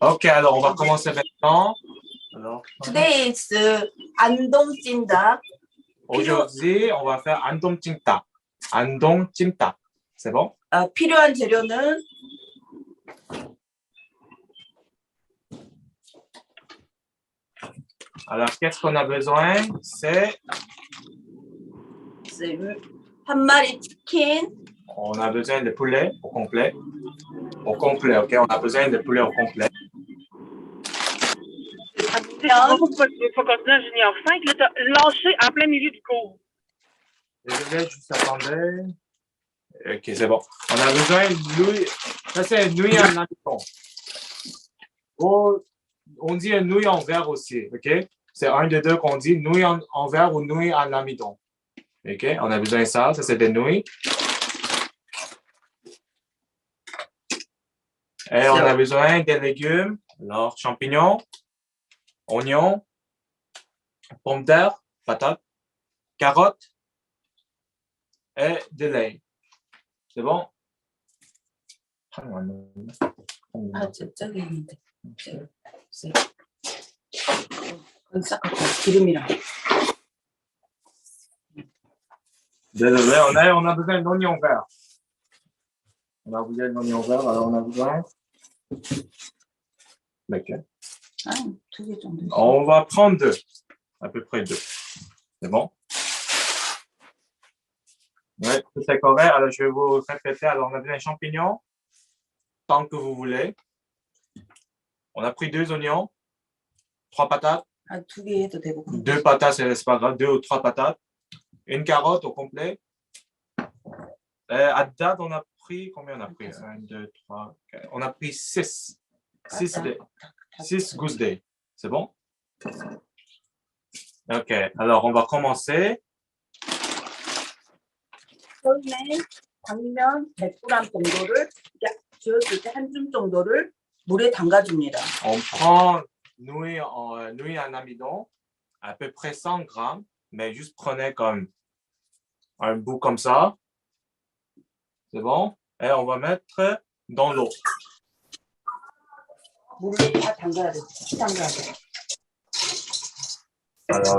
Ok, alors on va commencer maintenant. Alors, Today is 안동찜닭. aujourd'hui, on va faire 안동찜닭. 안동찜닭. C'est bon? 필요한 재료는 Alors, qu'est-ce qu'on a besoin? C'est 한 마리 치킨, on a besoin de poulet au complet. Au complet, ok? On a besoin de poulet au complet. Faut continuer en junior 5. Là, t'as lâché en plein milieu du cours. Désolé, juste attendez. Ok, c'est bon. On a besoin de nouilles. Ça, c'est nouilles en amidon. Oh, on dit nouilles en verre aussi, ok? C'est un des deux qu'on dit, nouilles en verre ou nouilles en amidon. Ok? On a besoin de ça. Ça, c'est des nouilles. Et on a besoin des légumes. Alors, champignons, oignons, pommes de terre, patates, carottes et de lait. C'est bon? 저기 있는데. 기름이랑. Désolé, on a besoin d'oignons verts. On a besoin d'oignons verts, alors on a besoin. Lequel? On va prendre deux, à peu près deux. C'est bon? Oui, tout est correct. Alors, je vais vous répéter. Alors, on a besoin de champignons, tant que vous voulez. On a pris deux oignons, trois patates. Deux patates, c'est pas grave, deux ou trois patates. Une carotte au complet. À date, on a pris, combien on a pris? 1, 2, 3, 4. On a pris 6. 6 gousses d'ail. C'est bon? OK. Alors, on va commencer. 처음에 당면 100g 정도를 지었을 때 한 줌 정도를 물에 담가줍니다. On prend nouilles en amidon, à peu près 100 grammes, mais juste prenez comme un bout comme ça. C'est bon? Et on va mettre dans l'eau. 물을 다 담가야 돼. 담가야 돼. Alors,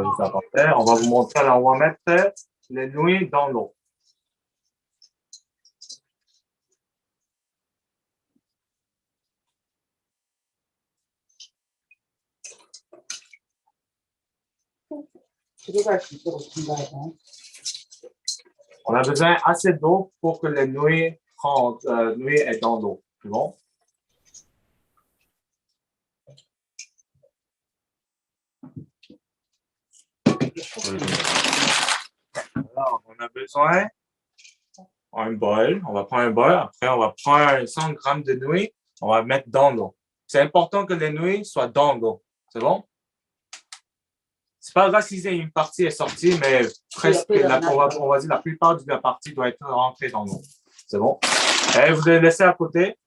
on va vous montrer. Alors, on va mettre les nouilles dans l'eau. On a besoin assez d'eau pour que les nouilles aient dans l'eau. C'est bon? Alors, on a besoin d'un bol. On va prendre un bol. Après, on va prendre 100 grammes de nouilles. On va mettre dans l'eau. C'est important que les nouilles soient dans l'eau. C'est bon? C'est pas grave si une partie est sortie, mais presque, on va dire la plupart de la partie doit être rentrée dans l'eau. C'est bon? Et vous le laissez à côté.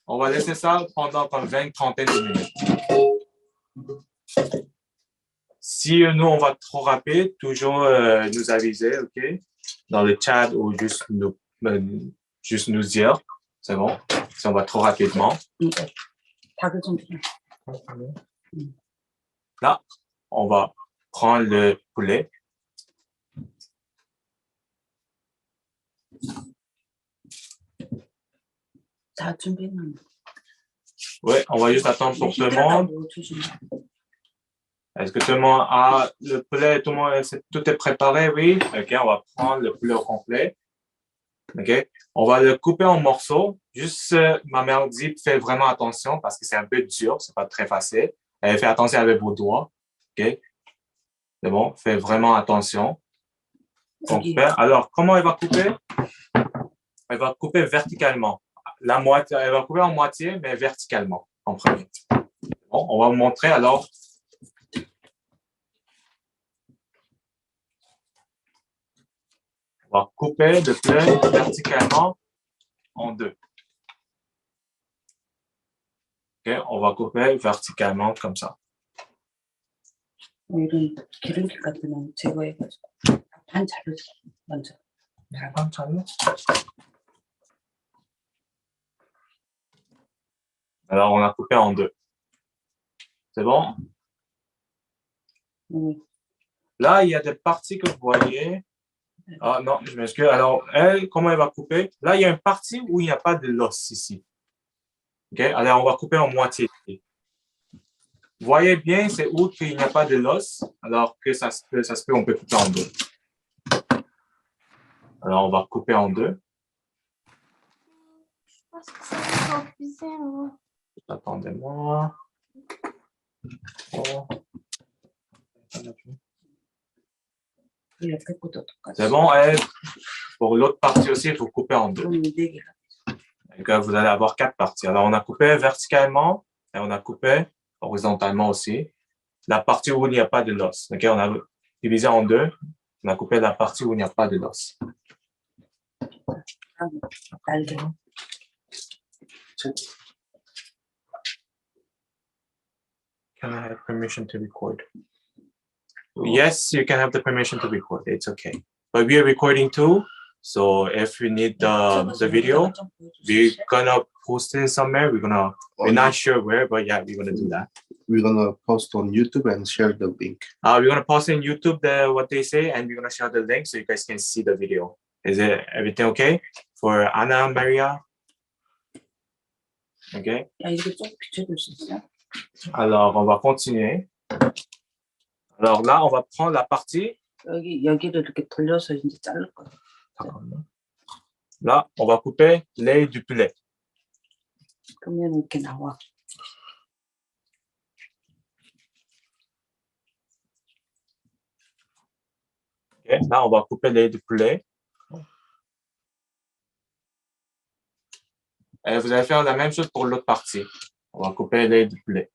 On va laisser ça pendant comme 20-30 de minutes. Si nous, on va trop rapide, toujours nous aviser, OK? Dans le chat ou juste nous dire. C'est bon? Si on va trop rapidement. Là, on va prendre le poulet. Oui, on va juste attendre pour tout le monde. Est-ce que tout le monde a le poulet, tout est préparé? Oui. OK, on va prendre le poulet au complet. OK, on va le couper en morceaux. Juste, ma mère dit, faites vraiment attention parce que c'est un peu dur, c'est pas très facile. Faites attention avec vos doigts. OK, c'est bon, faites vraiment attention. Donc, alors, comment elle va couper? Elle va couper verticalement. Elle va couper en moitié, mais verticalement en premier. Bon, on va vous montrer alors. On va couper le poulet verticalement en deux. OK, on va couper verticalement comme ça. 이런 기름기 같은 건 제거해가지고 반 자르자 먼저. 반 잘라? Alors, on a coupé en deux. C'est bon? Oui. Là, il y a des parties que vous voyez. Ah non, je m'excuse. Alors, elle, comment elle va couper? Là, il y a une partie où il n'y a pas de l'os ici. OK? Alors, on va couper en moitié. Vous voyez bien, c'est où qu'il n'y a pas de l'os, alors que ça se peut, on peut couper en deux. Alors, on va couper en deux. Attendez-moi. Oh. 이렇게 꽂아 똑같이. C'est bon, elle? Pour l'autre partie aussi, il faut couper en deux. 그럼 4개가. Donc, vous allez avoir 4 parties. Alors, on a coupé verticalement et on a coupé horizontalement aussi. La partie où il n'y a pas de l'os. OK? On a divisé en deux. On a coupé la partie où il n'y a pas de l'os. 날개. Can I have permission to record? Yes, you can have the permission to record. It's okay. But we are recording too. So if you need the video, we're gonna post it somewhere. We're not sure where, but yeah, we're gonna do that. We're gonna post on YouTube and share the link. We're gonna post in YouTube what they say, and we're gonna share the link so you guys can see the video. Is it everything okay for Anna, Maria? Okay. 야, 이렇게 좀 비춰줄 수 있어? Alors, on va continuer. Alors là, on va prendre la partie. 여기를 이렇게 돌려서 이제 자를 거야. Là, on va couper l'aile du poulet. 그러면 이렇게 나와. Okay. Là, on va couper l'aile du poulet. Et vous allez faire la même chose pour l'autre partie. On va couper l'aile du poulet.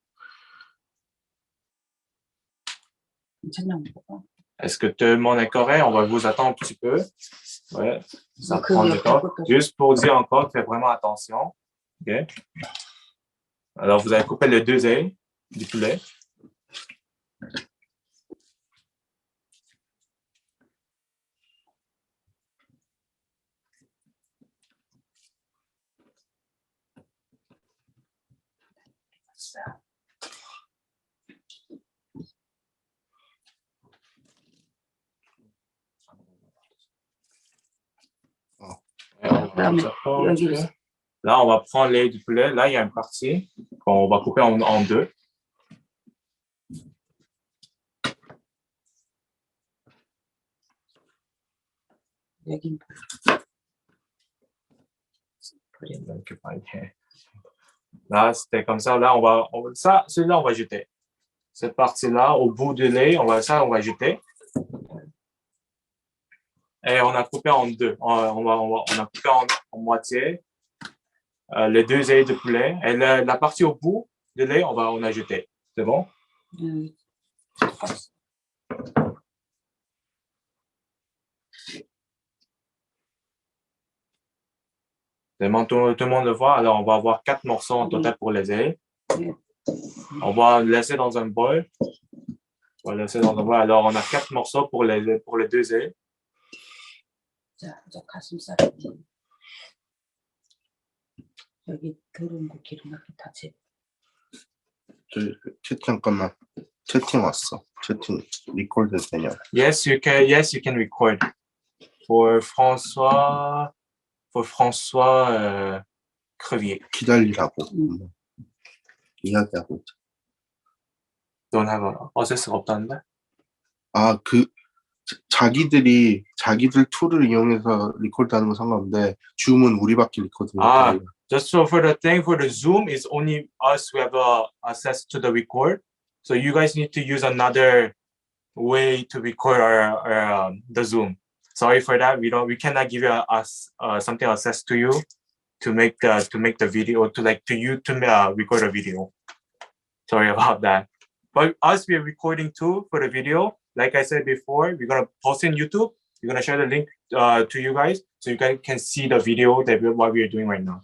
Est-ce que tout le monde est correct? On va vous attendre un petit peu. Ouais, ça prend du temps. Juste pour dire encore, faites vraiment attention. OK? Alors, vous allez couper les 2 ailes du poulet. Là, on va prendre l'aile du poulet. Là, il y a une partie qu'on va couper en deux. Là, c'était comme ça. Là, celui-là, on va jeter. Cette partie-là, au bout de l'aile, on va jeter. Et on a coupé en deux. On a coupé en moitié les 2 ailes de poulet. Et la partie au bout de l'aile, on a jeté. C'est bon? C'est bon, tout le monde le voit. Alors, on va avoir 4 morceaux en total pour les ailes. On va laisser dans un bol. Alors, on a 4 morceaux pour les 2 ailes. 자, 가슴살 여기 더러운 거 기름 이렇게 다 재. 잠깐만. 채팅 왔어. 채팅 리콜드 되냐? Yes, you can record. For François Crevier. 기다리라고. 이야기하고 있자. Don't have 어세스가 없다는데? 자기들 툴을 이용해서 리콜드하는 건 상관없는데 줌은 우리밖에 리콜드 못 해요. Just so for the Zoom, it's only us who have access to the record. So you guys need to use another way to record the Zoom. Sorry for that. We cannot give you something access to you to make the video to record a video. Sorry about that. But us, we're recording too for the video. Like I said before, we're gonna post in YouTube. We're gonna share the link to you guys so you guys can see the video what we are doing right now.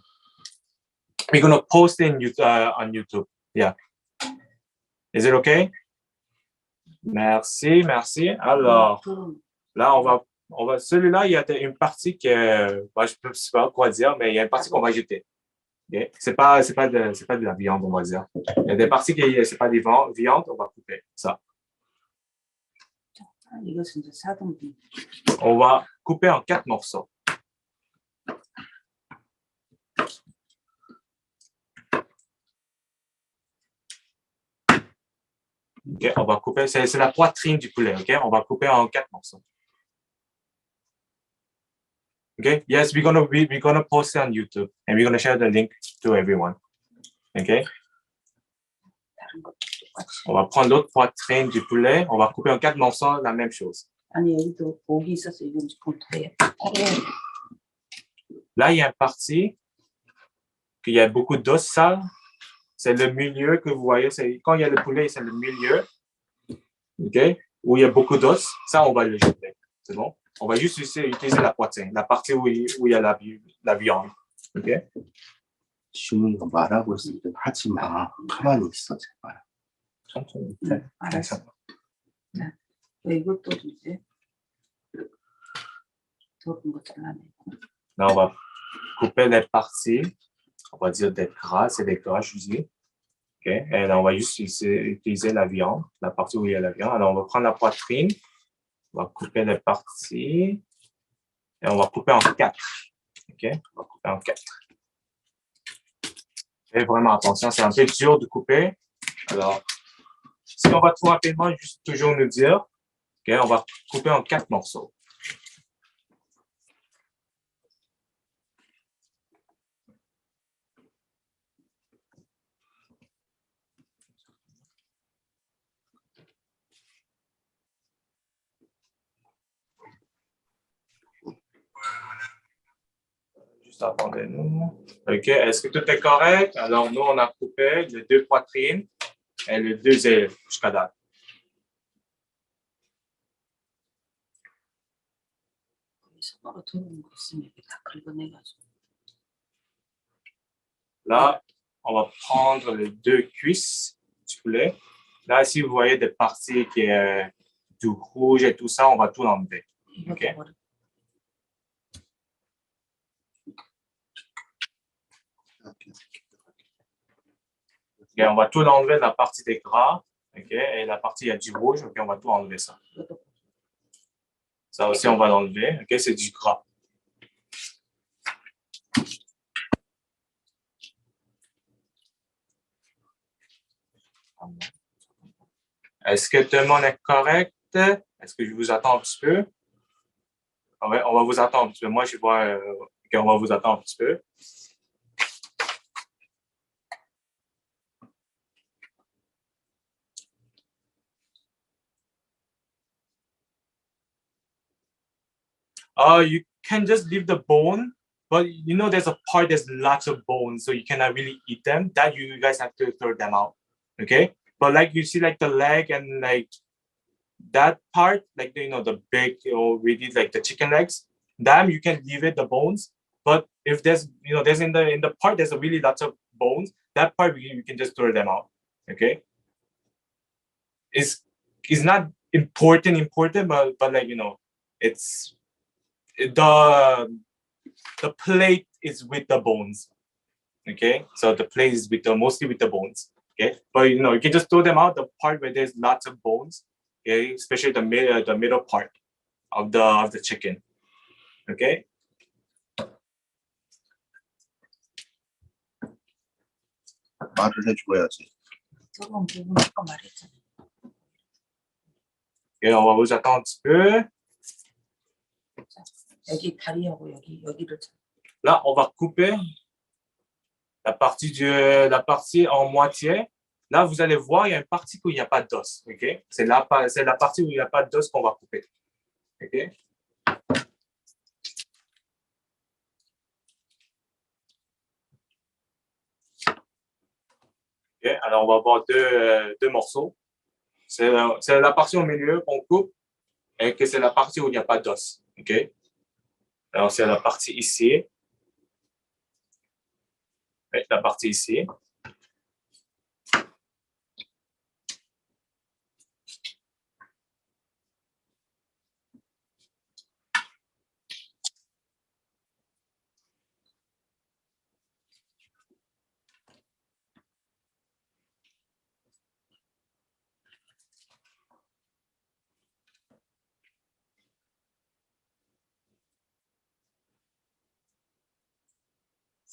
We're gonna post on YouTube. Yeah. Is it okay? Merci. Alors, là, on va celui-là, il y a une partie que, je ne sais pas quoi dire, mais il y a une partie qu'on va jeter. Okay? C'est pas de la viande, on va dire. Il y a des parties qui c'est pas des viandes, on va couper ça. 아, 이거 진짜 사동비. On va couper en 4 morceaux. Okay? On va couper, c'est la poitrine du poulet, ok? On va couper en 4 morceaux. Okay? Yes, we're gonna post it on YouTube and we're gonna share the link to everyone. Okay? 다른 것도 똑같이. On va prendre l'autre poitrine du poulet, on va couper en 4 morceaux, la même chose. 아니 여기도 목이 있어서 이건 조금 더해요. Là, il y a une partie qu'il y a beaucoup d'os sales. C'est le milieu que vous voyez. Quand il y a le poulet, c'est le milieu. OK? Où il y a beaucoup d'os. Ça, on va le jeter. C'est bon? On va juste utiliser la poitrine, la partie où il y a la viande. OK? 주문이가 말하고 있을 때 하지 마. 가만히 있어, 제발. 천천히. 알았어. 자, 이것도 이제 더운 거 잘라내. Là, on va couper les parties. On va dire des gras. C'est des gras, je dis. OK? Et là, on va juste utiliser la viande, la partie où il y a la viande. Alors, on va prendre la poitrine. On va couper les parties. Et on va couper en 4. OK? On va couper en 4. Faites vraiment attention, c'est un peu dur de couper. Alors, si on va trop rapidement, juste toujours nous dire. OK? On va couper en 4 morceaux. Juste attendez-nous. OK, est-ce que tout est correct? Alors, nous, on a coupé les 2 poitrines et les 2 ailes jusqu'à date. 손으로 들어온 거 있으면 이렇게 다 긁어내가지고. Là, on va prendre les 2 cuisses du poulet. Là, si vous voyez des parties qui est du rouge et tout ça, on va tout enlever. 이것도 OK? 버려. OK, on va tout enlever la partie des gras. OK? Et la partie, il y a du rouge. OK, on va tout enlever ça. 이것도 버려. Ça aussi, on va l'enlever. OK, c'est du gras. Est-ce que tout le monde est correct? Est-ce que je vous attends un petit peu? Ouais, on va vous attendre un petit peu. Moi, je vois qu'on va vous attendre un petit peu. You can just leave the bone, but you know there's a part there's lots of bones, so you cannot really eat them. That you guys have to throw them out. Okay? But like you see like the leg and like that part, like you know, the big or really like the chicken legs, them you can leave it, the bones. But if there's there's in the part there's a really lots of bones, that part we can just throw them out. Okay? Is not important, but like it's the plate is with the bones. Okay, so the plate is with mostly with the bones. Okay, but you can just throw them out the part where there's lots of bones. Okay, especially the middle part of the chicken. Okay. 말을 해줘야지. 저건 부분 아까 말했잖아. Et on va vous attendre un petit peu. 여기 다리하고 여기를. Là, on va couper la partie en moitié. Là, vous allez voir, il y a une partie où il n'y a pas d'os. Okay? C'est la partie où il n'y a pas d'os qu'on va couper. Okay? Okay? Alors, on va avoir deux morceaux. C'est la partie au milieu qu'on coupe et que c'est la partie où il n'y a pas d'os. Okay? Alors, c'est la partie ici. Et la partie ici.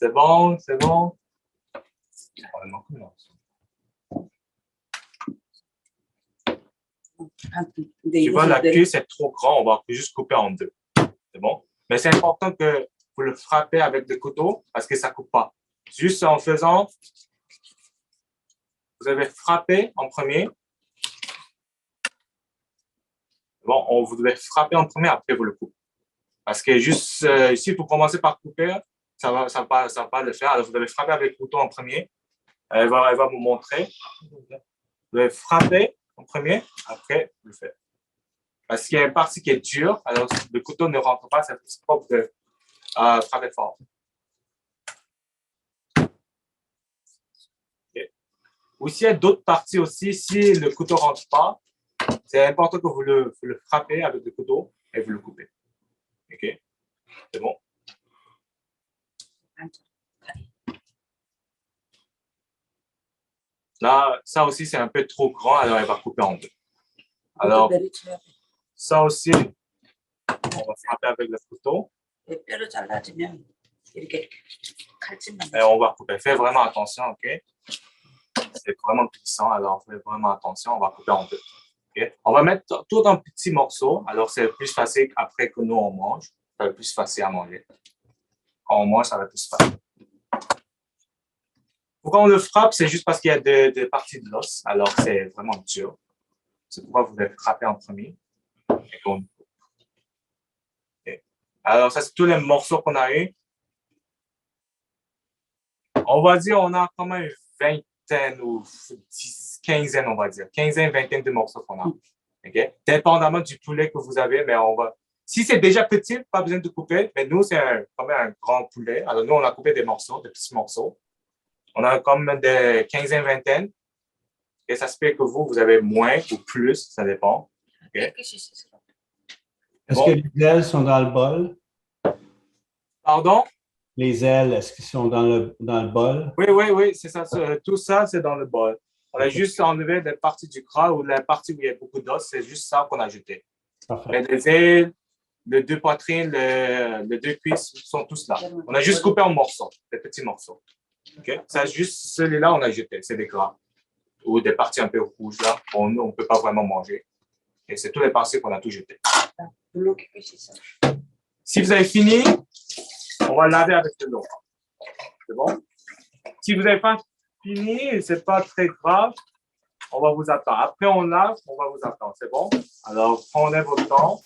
C'est bon, c'est bon. Vraiment, non. 근데 Tu vois, 이것을 la 내- cuisse est trop grande, on va juste couper en deux. C'est bon? Mais c'est important que vous le frappez avec le couteau parce que ça ne coupe pas. Juste en faisant, vous avez frappé en premier. Bon, vous devez frapper en premier, après vous le coupez. Parce que juste ici, pour commencer par couper, ça va pas le faire. Alors, vous devez frapper avec le couteau en premier. Elle va vous montrer. Vous devez frapper en premier, après vous le faites. Parce qu'il y a une partie qui est dure, alors le couteau ne rentre pas, c'est propre de frapper fort. Okay. Ou s'il y a d'autres parties aussi, si le couteau ne rentre pas, c'est important que vous le frappez avec le couteau et vous le coupez. OK? C'est bon? Là, ça aussi, c'est un peu trop grand, alors elle va couper en deux. Alors, 내리쳐야 돼. ça aussi, on va frapper avec le couteau 뼈를 잘라주면 이렇게 칼집만 et on va couper. Faites vraiment attention, OK? C'est vraiment puissant, alors faites vraiment attention, on va couper en deux. Okay? On va mettre tout en petits morceaux, alors c'est plus facile après que nous on mange. Ça va être plus facile à manger. Quand on mange, ça va être plus facile. Pourquoi on le frappe? C'est juste parce qu'il y a des parties de l'os, alors c'est vraiment dur. C'est pourquoi vous devez frapper en premier. Et qu'on... Okay. Alors, ça, c'est tous les morceaux qu'on a eu. On va dire on a quand même une vingtaine ou 15, on va dire. 15, vingtaine de morceaux qu'on a. Okay? Dépendamment du poulet que vous avez, mais on va. Si c'est déjà petit, pas besoin de couper. Mais nous, c'est quand même un grand poulet. Alors, nous, on a coupé des morceaux, des petits morceaux. On a comme des 15, vingtaine. Et ça se peut que vous avez moins ou plus, ça dépend. Okay? Est-ce Bon. que les ailes sont dans le bol? Pardon? Les ailes, est-ce qu'ils sont dans le bol? Oui, c'est ça. Tout ça, c'est dans le bol. On a juste enlevé des parties du gras ou la partie où il y a beaucoup d'os. C'est juste ça qu'on a jeté. Parfait. Mais les ailes, les deux poitrines, les deux cuisses sont tous là. On a juste coupé en morceaux, des petits morceaux. Okay? Ça, juste celui-là, on a jeté. C'est des gras. Ou des parties un peu rouges là. On ne peut pas vraiment manger. Et c'est toutes les parties qu'on a tout jeté. Si vous avez fini, on va laver avec de l'eau. C'est bon? Si vous n'avez pas fini, ce n'est pas très grave. On va vous attendre. Après, on lave, on va vous attendre. C'est bon? Alors, prenez votre temps.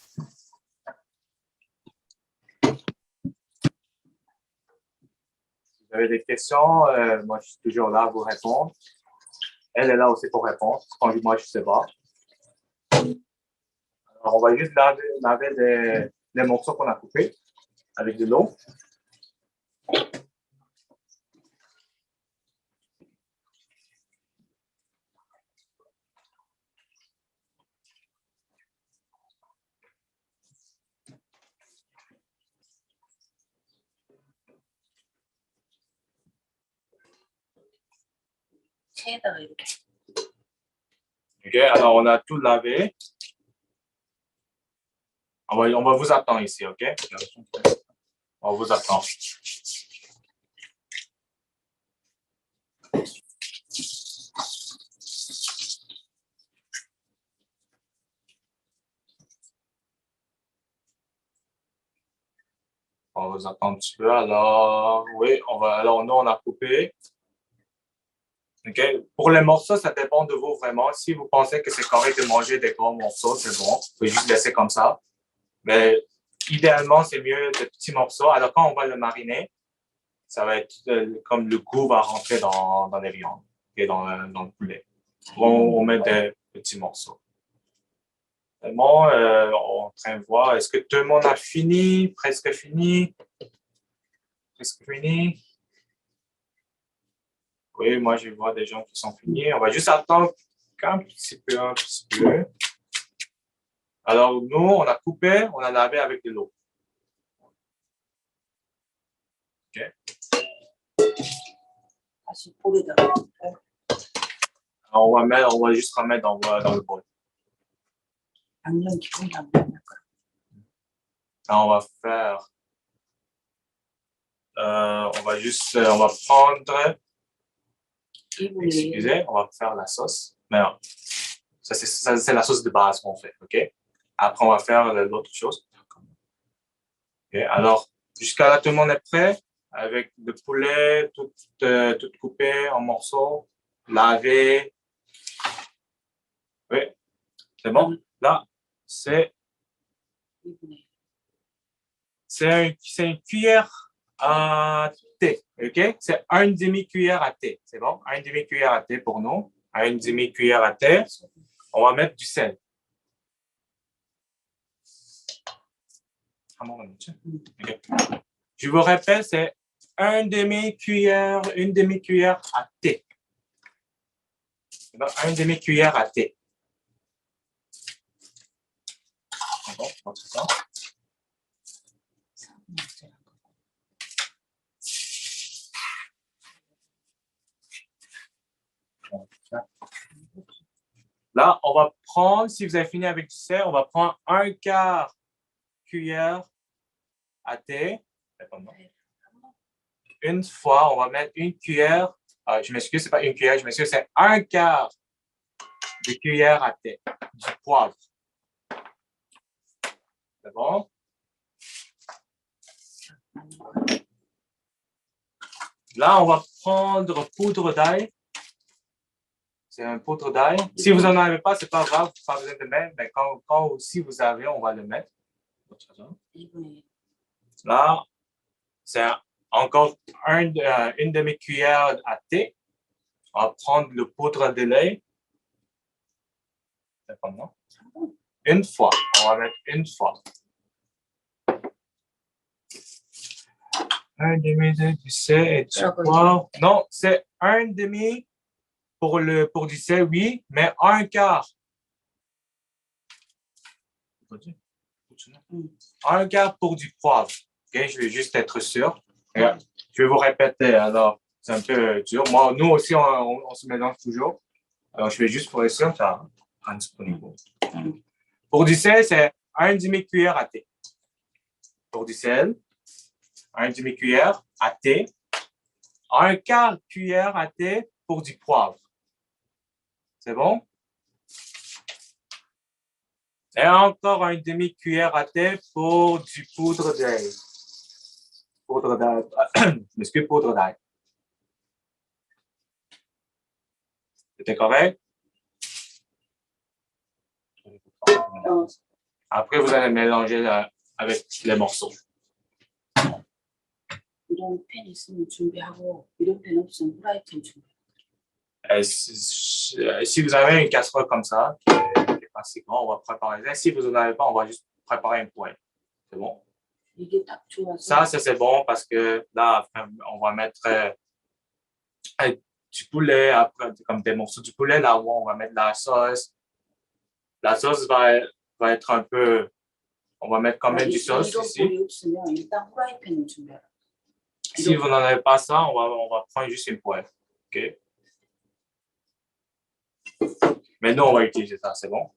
Si vous avez des questions, moi, je suis toujours là pour répondre. Elle est là aussi pour répondre. Quand moi, je ne sais pas. Alors, on va juste laver les morceaux qu'on a coupés avec de l'eau. 체에다가 이렇게 OK, alors on a tout lavé. On va vous attendre ici, OK? On vous attend. On va vous attendre un petit peu. Alors, oui, alors, nous, on a coupé. OK? Pour les morceaux, ça dépend de vous vraiment. Si vous pensez que c'est correct de manger des gros morceaux, c'est bon. Vous pouvez juste laisser comme ça. Mais idéalement, c'est mieux de petits morceaux. Alors, quand on va le mariner, ça va être comme le goût va rentrer dans les viandes et dans le poulet. On met des petits morceaux. Bon, on est en train de voir. Est-ce que tout le monde a fini? Presque fini? Presque fini? Oui, moi, je vois des gens qui sont finis. On va juste attendre un petit peu, un petit peu. Alors, nous, on a coupé, on a lavé avec de l'eau. OK? 다시 볼에다가 Alors, on va juste remettre dans le bol. 양념 기본 양념 Alors, on va faire On va prendre, 2분의 1. excusez, on va faire la sauce. Mais non, ça c'est la sauce de base qu'on fait, OK? Après, on va faire l'autre chose. OK, alors, jusqu'à là, tout le monde est prêt? Avec le poulet, tout coupé en morceaux, lavé. Oui, c'est bon? Là, c'est 2분의 une cuillère à thé, OK? C'est une demi-cuillère à thé, c'est bon? Une demi-cuillère à thé pour nous. Une demi-cuillère à thé. On va mettre du sel. Okay. Je vous répète, c'est une demi-cuillère à thé. Une demi-cuillère à thé. C'est bon, on fait ça. Là, on va prendre, si vous avez fini avec du sel, on va prendre un quart cuillère à thé. Une fois, on va mettre une cuillère. Je m'excuse, c'est pas une cuillère, je m'excuse, c'est un quart de cuillère à thé du poivre. C'est bon? Là, on va prendre poudre d'ail. C'est un poudre d'ail. Si vous n'en avez pas, c'est pas grave, pas besoin de mettre, mais si vous avez, on va le mettre. 2분의 1. Là, c'est encore une demi-cuillère à thé. On va prendre le poudre de lait. C'est comment? Une fois. On va mettre une fois. Un demi du sel et du poivre. Non, c'est un demi pour du sel, oui, mais un quart. Un quart pour du poivre. Okay, je vais juste être sûr. Je vais vous répéter. Alors, c'est un peu dur. Moi, nous aussi, on se mélange toujours. Alors, je vais juste pour être sûr. Pour du sel, c'est un demi-cuillère à thé. Pour du sel, un demi-cuillère à thé. Un quart cuillère à thé pour du poivre. C'est bon? Et encore un demi-cuillère à thé pour du poudre d'ail. Poudre d'ail. Excusez, poudre d'ail. C'était correct? Après, vous allez mélanger avec les morceaux. 이런 팬 있으면 준비하고 이런 팬 없으면 후라이팬 준비. Si vous avez une casserole comme ça, qui est assez grand, on va préparer ça. Si vous n'en avez pas, on va juste préparer un poêle. C'est bon? 이게 딱 좋아서. Ça, c'est bon parce que là, on va mettre du poulet, après, comme des morceaux du poulet, là où on va mettre la sauce. La sauce va être un peu, on va mettre quand même du sauce ici. 이런 볼이 없으면 일단 후라이팬을 준비해라. Si vous n'en avez pas ça, on va prendre juste une poêle. OK? Mais nous, on va utiliser ça, c'est bon?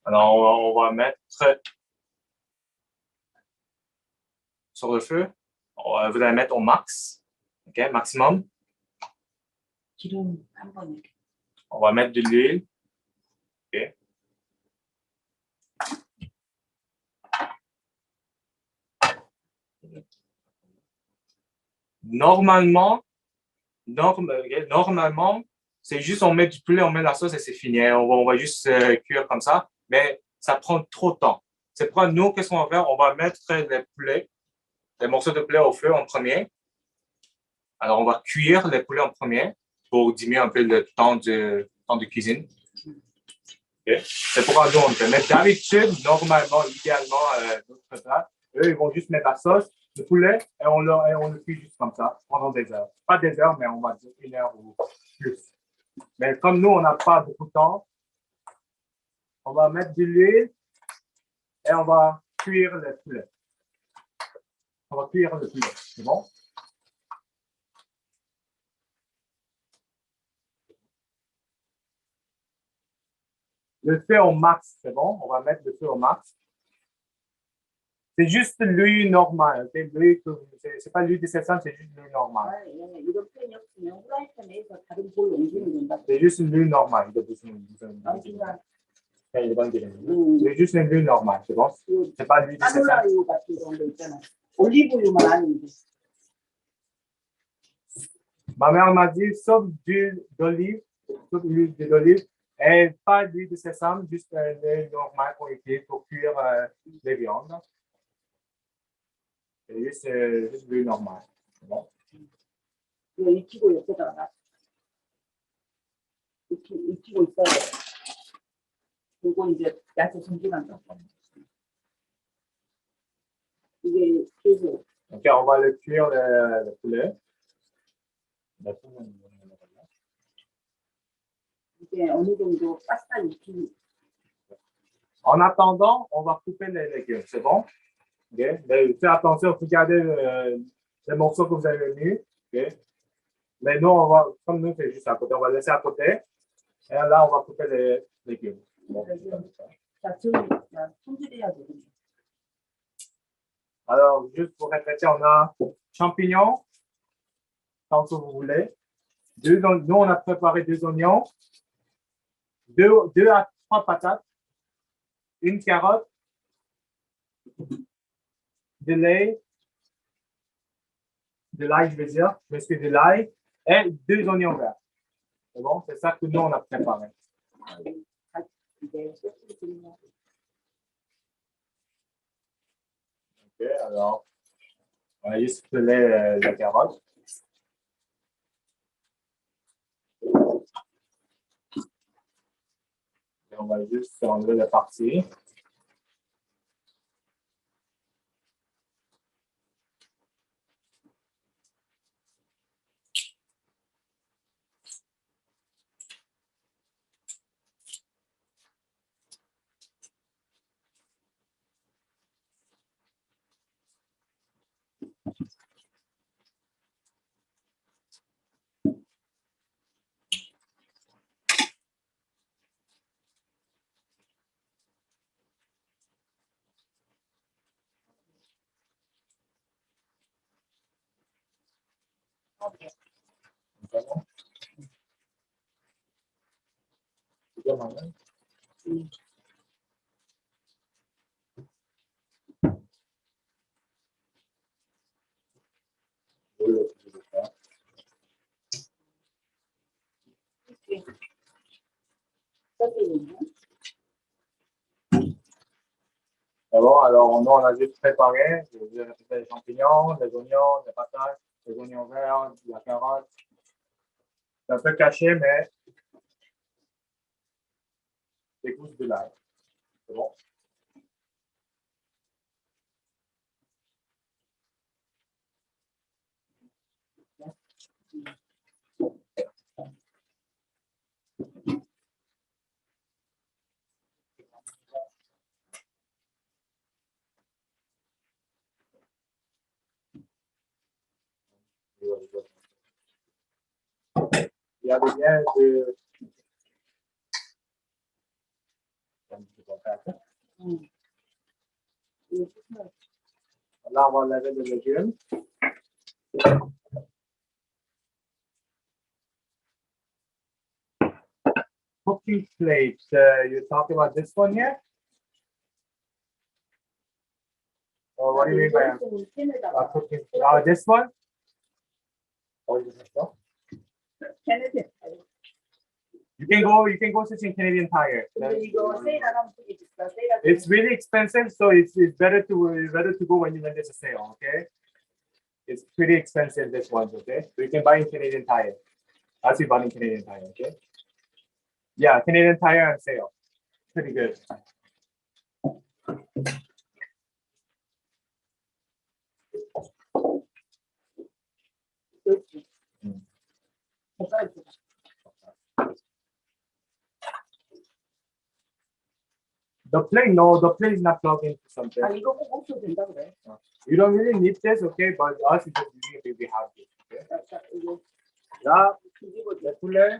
Alors, on va mettre sur le feu. Vous allez mettre au max. OK? Maximum. 기름 한 번에. On va mettre de l'huile. OK? Normalement, c'est juste on met du poulet, on met la sauce et c'est fini. On va juste cuire comme ça, mais ça prend trop de temps. C'est pourquoi nous, qu'est-ce qu'on va faire? On va mettre les morceaux de poulet au feu en premier. Alors, on va cuire les poulets en premier pour diminuer un peu le temps de cuisine. Okay. C'est pourquoi nous, on le fait. Mais d'habitude, normalement, idéalement, notre plat, eux, ils vont juste mettre la sauce, le poulet, et on le cuit juste comme ça pendant des heures. Pas des heures, mais on va dire 1 heure ou plus. Mais comme nous, on n'a pas beaucoup de temps, on va mettre de l'huile et on va cuire le poulet. On va cuire le poulet. C'est bon? Le feu au max, c'est bon? On va mettre le feu au max. C'est juste l'huile normale. Okay? C'est pas l'huile de sésame, c'est juste l'huile normale. 아, 예, 이런 팬이 없으면 후라이팬에서 다른 볼로 옮기면 된다. C'est juste une l'huile normale. 아, 그냥 C'est juste une l'huile normale, c'est bon? C'est pas l'huile de sésame. 카놀라유 같은 거 있잖아. 올리브유만 아니면 돼. Ma mère m'a dit, sauf d'huile d'olive, sauf l'huile d'olive, et pas d'huile de sésame, juste l'huile normale pour cuire les viandes. C'est juste l'huile normale. C'est bon? 이거 익히고 옆에다가 놔. 익히고 있어야 돼. 그리고 이제 야채 손질한다. 이게 계속 Ok, on va le cuire le poulet. 이게 어느 정도 바싹 익히. En attendant, on va couper les légumes, c'est bon? Okay. Mais faites attention, regardez les morceaux que vous avez mis. Okay. Mais nous, on va, comme nous, c'est juste à côté, on va laisser à côté. Et là, on va couper les légumes. Bon. 자, 지금 손질해야 돼. Alors, juste pour répéter, on a champignons, tant que vous voulez. Nous, on a préparé 2 oignons, 2 à 3 patates, une carotte, de l'ail, je veux dire, parce que de l'ail, et 2 oignons verts. C'est bon? C'est ça que nous, on a préparé. 이게 Ok, alors, on va juste peler la carotte. Et on va juste enlever la partie. D'abord, alors nous, on a juste préparé, je vais répéter les champignons, les oignons, les patates, les oignons verts, la carotte. C'est un peu caché, mais des gousses de l'ail. C'est bon? Il y a des liens de... Là, on va laver les légumes. Cooking plate, you're talking about this one here? Or what do you mean by a cooking plate? Oh, this one? Or is this one? 걔네들 You can go search in Canadian Tire. 근데 이거 세일하면 되게 비싸. 세일하면 It's really expensive, so it's better to go when there's a sale, okay? It's pretty expensive, this one, okay? So you can buy in Canadian Tire. As you buy in Canadian Tire, okay? Yeah, Canadian Tire on sale. Pretty good. 젓가락 줘. The plane, no, the plane is not plugged into something. 아 이거 꼭 없어도 된다 그래. You don't really need this, okay? But us, it's just using it, we have this, okay? 자, 이거 Là, 뒤집어 줘. le poulet.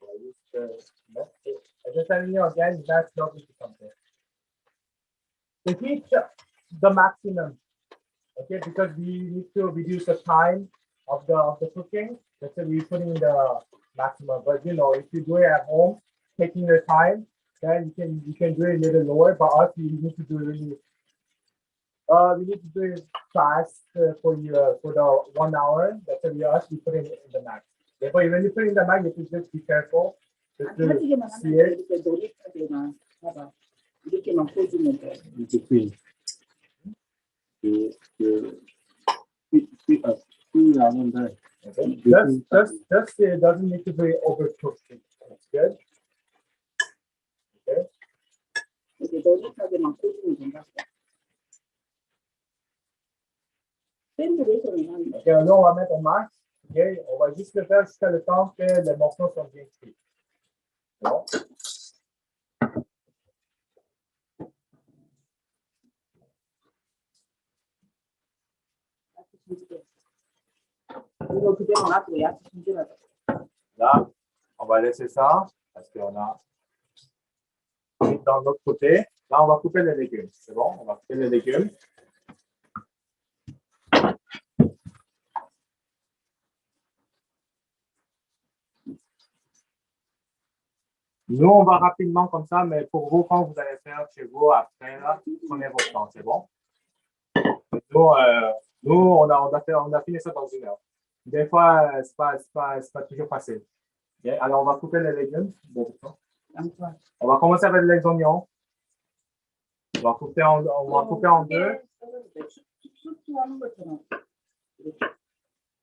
On va juste mettre I'm just telling you again, that's not easy something. The heat, the maximum, okay, because we need to reduce the time of the cooking. That's why we're putting the maximum. But you know, if you do it at home, taking your time, then you can do it a little lower. But us, we need to do really, we need to do it fast for you for the 1 hour. That's why we put it in the max. Therefore, when you put it in the max, you have to just be careful. Just to 하지만 see 하면 it. 이렇게 노릇하게만 봐봐. 이렇게만 꽂으면 돼. 이제 나는데 Just it doesn't need to be overcooked. That's good. Okay. 이렇게 노릇하게만 꽂으면 된다. 팬들에서는 하는 거. Ok, là, on va mettre au max. Ok, on va juste le faire jusqu'à le temps que les morceaux sont bien cuits. Bon. 이거 그대로 놔두고 야채 손질하자. Là, on va laisser ça parce qu'on a dans l'autre côté. Là, on va couper les légumes. C'est bon? On va couper les légumes. Nous, on va rapidement comme ça, mais pour vous, quand vous allez faire chez vous, après, là, prenez votre temps, c'est bon? Nous, on a fini ça dans 1 heure. Des fois, c'est pas toujours facile. Ok, alors, on va couper les légumes. On va commencer avec les oignons. On va couper en deux. 수프하는 것처럼.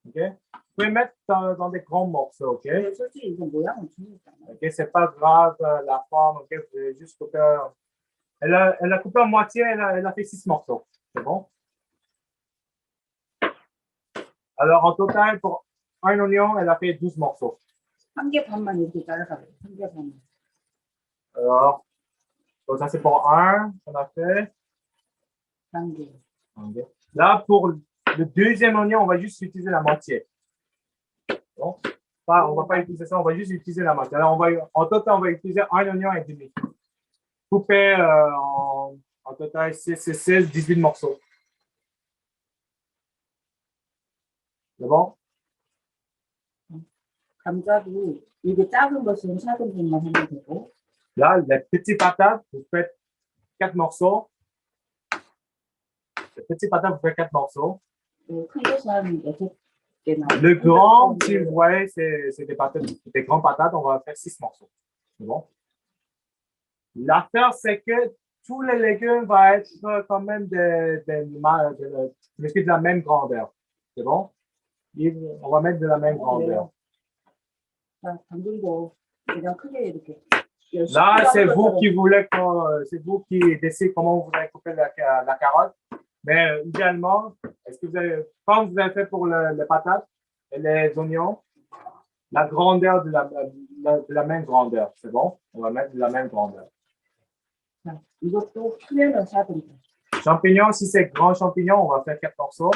Ok? Vous pouvez mettre dans des grands morceaux, ok? 솔직히 이거 모양은 중요하잖아. Ok, c'est pas grave la forme, ok? Vous pouvez juste couper. Elle a coupé en moitié, elle a fait 6 morceaux. C'est bon? Alors, en total, pour un oignon, elle a fait 12 morceaux. 한 개 반만 이렇게 잘라서 한 개 반만. Alors, donc ça c'est pour un qu'on a fait. 한 개. Ok. Là, pour le deuxième oignon, on va juste utiliser la moitié. Bon. On ne va pas utiliser ça, on va juste utiliser la moitié. Alors, en total, on va utiliser un oignon et demi. Coupé en total 16, 18 morceaux. C'est bon? 감자도 이게 작은 것은 작은 것만 하면 되고. Là, les petites patates, vous faites 4 morceaux. Les petites patates, vous faites 4 morceaux. 큰 것은 한 6개나. Le grand, si vous voyez, c'est des patates, des grandes patates, on va faire 6 morceaux. C'est bon? L'affaire, c'est que tous les légumes vont être quand même de la même grandeur. C'est bon? On va mettre de la même grandeur. 당근도 그냥 크게 이렇게. Là, c'est vous qui voulez, c'est vous qui décidez comment vous allez couper la carotte. Mais idéalement, quand vous avez fait pour les patates et les oignons, la grandeur de la même grandeur, c'est bon? On va mettre de la même grandeur. 이것도 크면은 작은 거. Champignons, si c'est grand champignon, on va faire 4 morceaux.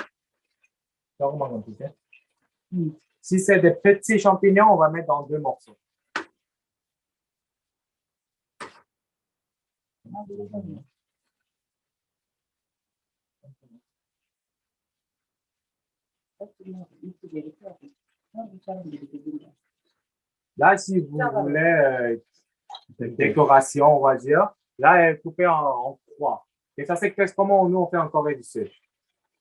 Si c'est des petits champignons, on va mettre dans 2 morceaux. Là, si vous voulez une décoration, on va dire, là, elle est coupée en croix. Et ça, c'est comment nous, on fait en Corée du Sud.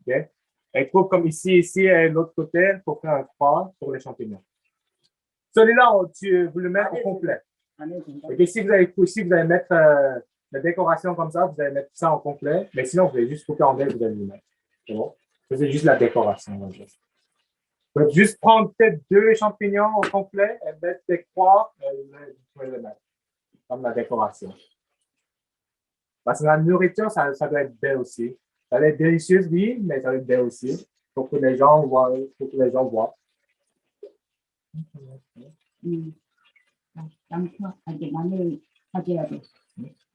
Okay? Elle coupe comme ici et l'autre côté pour faire un croix pour les champignons. Celui-là, vous le mettez au complet. Et si vous allez mettre la décoration comme ça, vous allez mettre ça en complet. Mais sinon, vous allez juste couper en deux, vous allez le mettre. C'est bon? C'est juste la décoration. On va dire. Vous pouvez juste prendre peut-être 2 champignons au complet et mettre des croix et vous pouvez le mettre comme la décoration. Parce que la nourriture, ça doit être belle aussi. Ça doit être délicieux, oui, mais ça doit être belle aussi. Pour que les gens voient.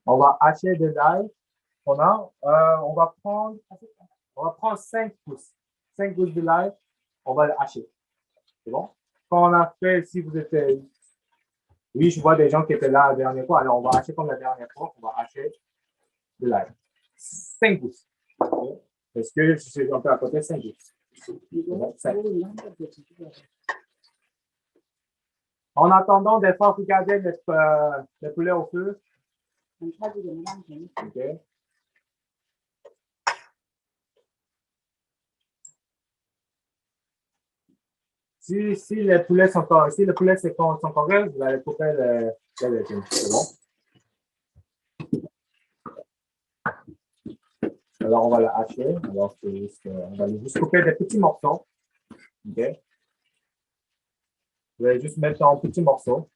On va hacher de l'ail. On va prendre 5 pouces. 5 pouces de l'ail. On va le hacher. C'est bon? Quand on a fait, si vous êtes Oui, je vois des gens qui étaient là la dernière fois. Alors, on va hacher comme la dernière fois. On va hacher de l'ail. 5 gousses. Ok. Est-ce que je suis un peu à côté? 5 gousses. En attendant, des fois, regardez les poulets au feu. Ok. Si les poulets sont corrects, vous allez couper les légumes. C'est bon? Alors, on va la hacher. Alors, on va juste couper des petits morceaux. OK? Vous allez juste mettre en petits morceaux.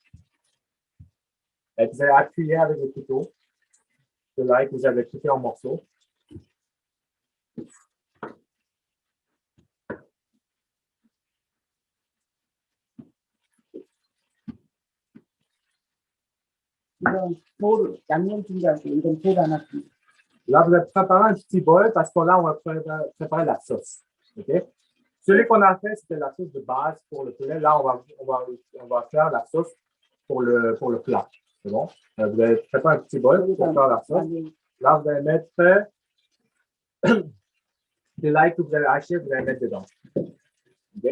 Et vous allez appuyer avec le couteau de l'ail que vous avez coupé en morceaux. Là, vous allez préparer un petit bol parce que là, on va préparer la sauce. OK? Celui qu'on a fait, c'était la sauce de base pour le poulet. Là, on va faire la sauce pour le plat. C'est bon? Vous allez préparer un petit bol pour faire la sauce. Là, vous allez mettre de l'ail que vous allez hacher, vous allez mettre dedans. OK?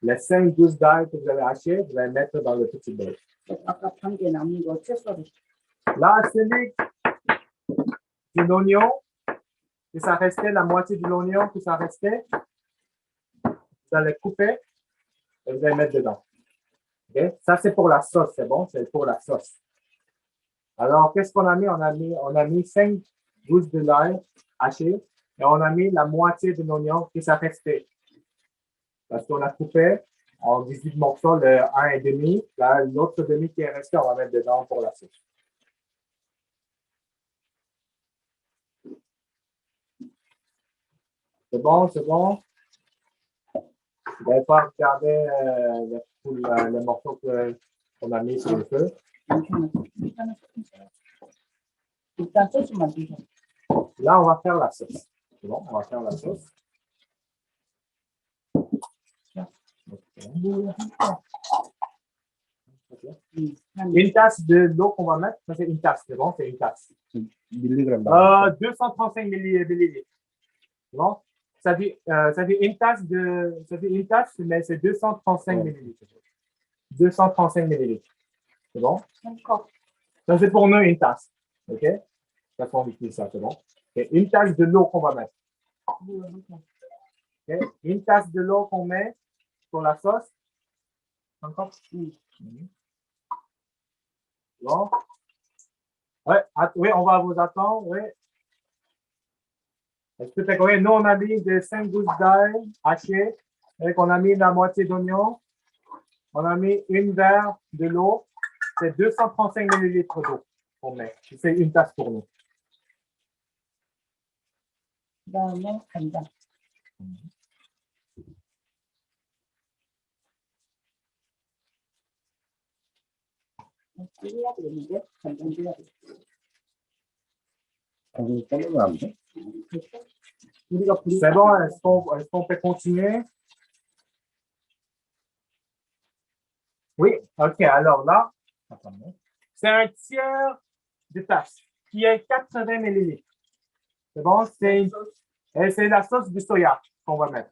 Les 5 gousses d'ail que vous allez hacher, vous allez mettre dans le petit bol. Là, celui de l'oignon, que ça restait, la moitié de l'oignon que ça restait, vous allez couper et vous allez mettre dedans. Okay? Ça, c'est pour la sauce, c'est bon? C'est pour la sauce. Alors, qu'est-ce qu'on a mis? On a mis 5 gousses de l'ail hachées et on a mis la moitié de l'oignon que ça restait. Parce qu'on a coupé en 18 morceaux, le 1,5. Là, l'autre demi qui est resté, on va mettre dedans pour la sauce. C'est bon, c'est bon. Vous n'allez pas regarder les morceaux qu'on a mis sur le feu. Là, on va faire la sauce. C'est bon, on va faire la sauce. Une tasse de l'eau qu'on va mettre, ça c'est une tasse, c'est bon, c'est une tasse. 235 millilitres. C'est bon? Ça fait une tasse, mais c'est 235 millilitres. 235 millilitres. C'est bon? Ça c'est pour nous une tasse. OK? Ça fait utilise ça, c'est bon? Et une tasse de l'eau qu'on va mettre. Okay? Une tasse de l'eau qu'on met pour la sauce. Encore? Bon. Ouais, oui, on va vous attendre. Oui. Est-ce que tu as compris? Nous, on a mis des 5 gousses d'ail hachées. Et on a mis la moitié d'oignon. On a mis une verre de l'eau. C'est 235 millilitres d'eau qu'on met. C'est une tasse pour nous. C'est bon, est-ce qu'on peut continuer? Oui, OK. Alors là, c'est un tiers de tasse qui est 80 millilitres. C'est bon? C'est la sauce de soya qu'on va mettre.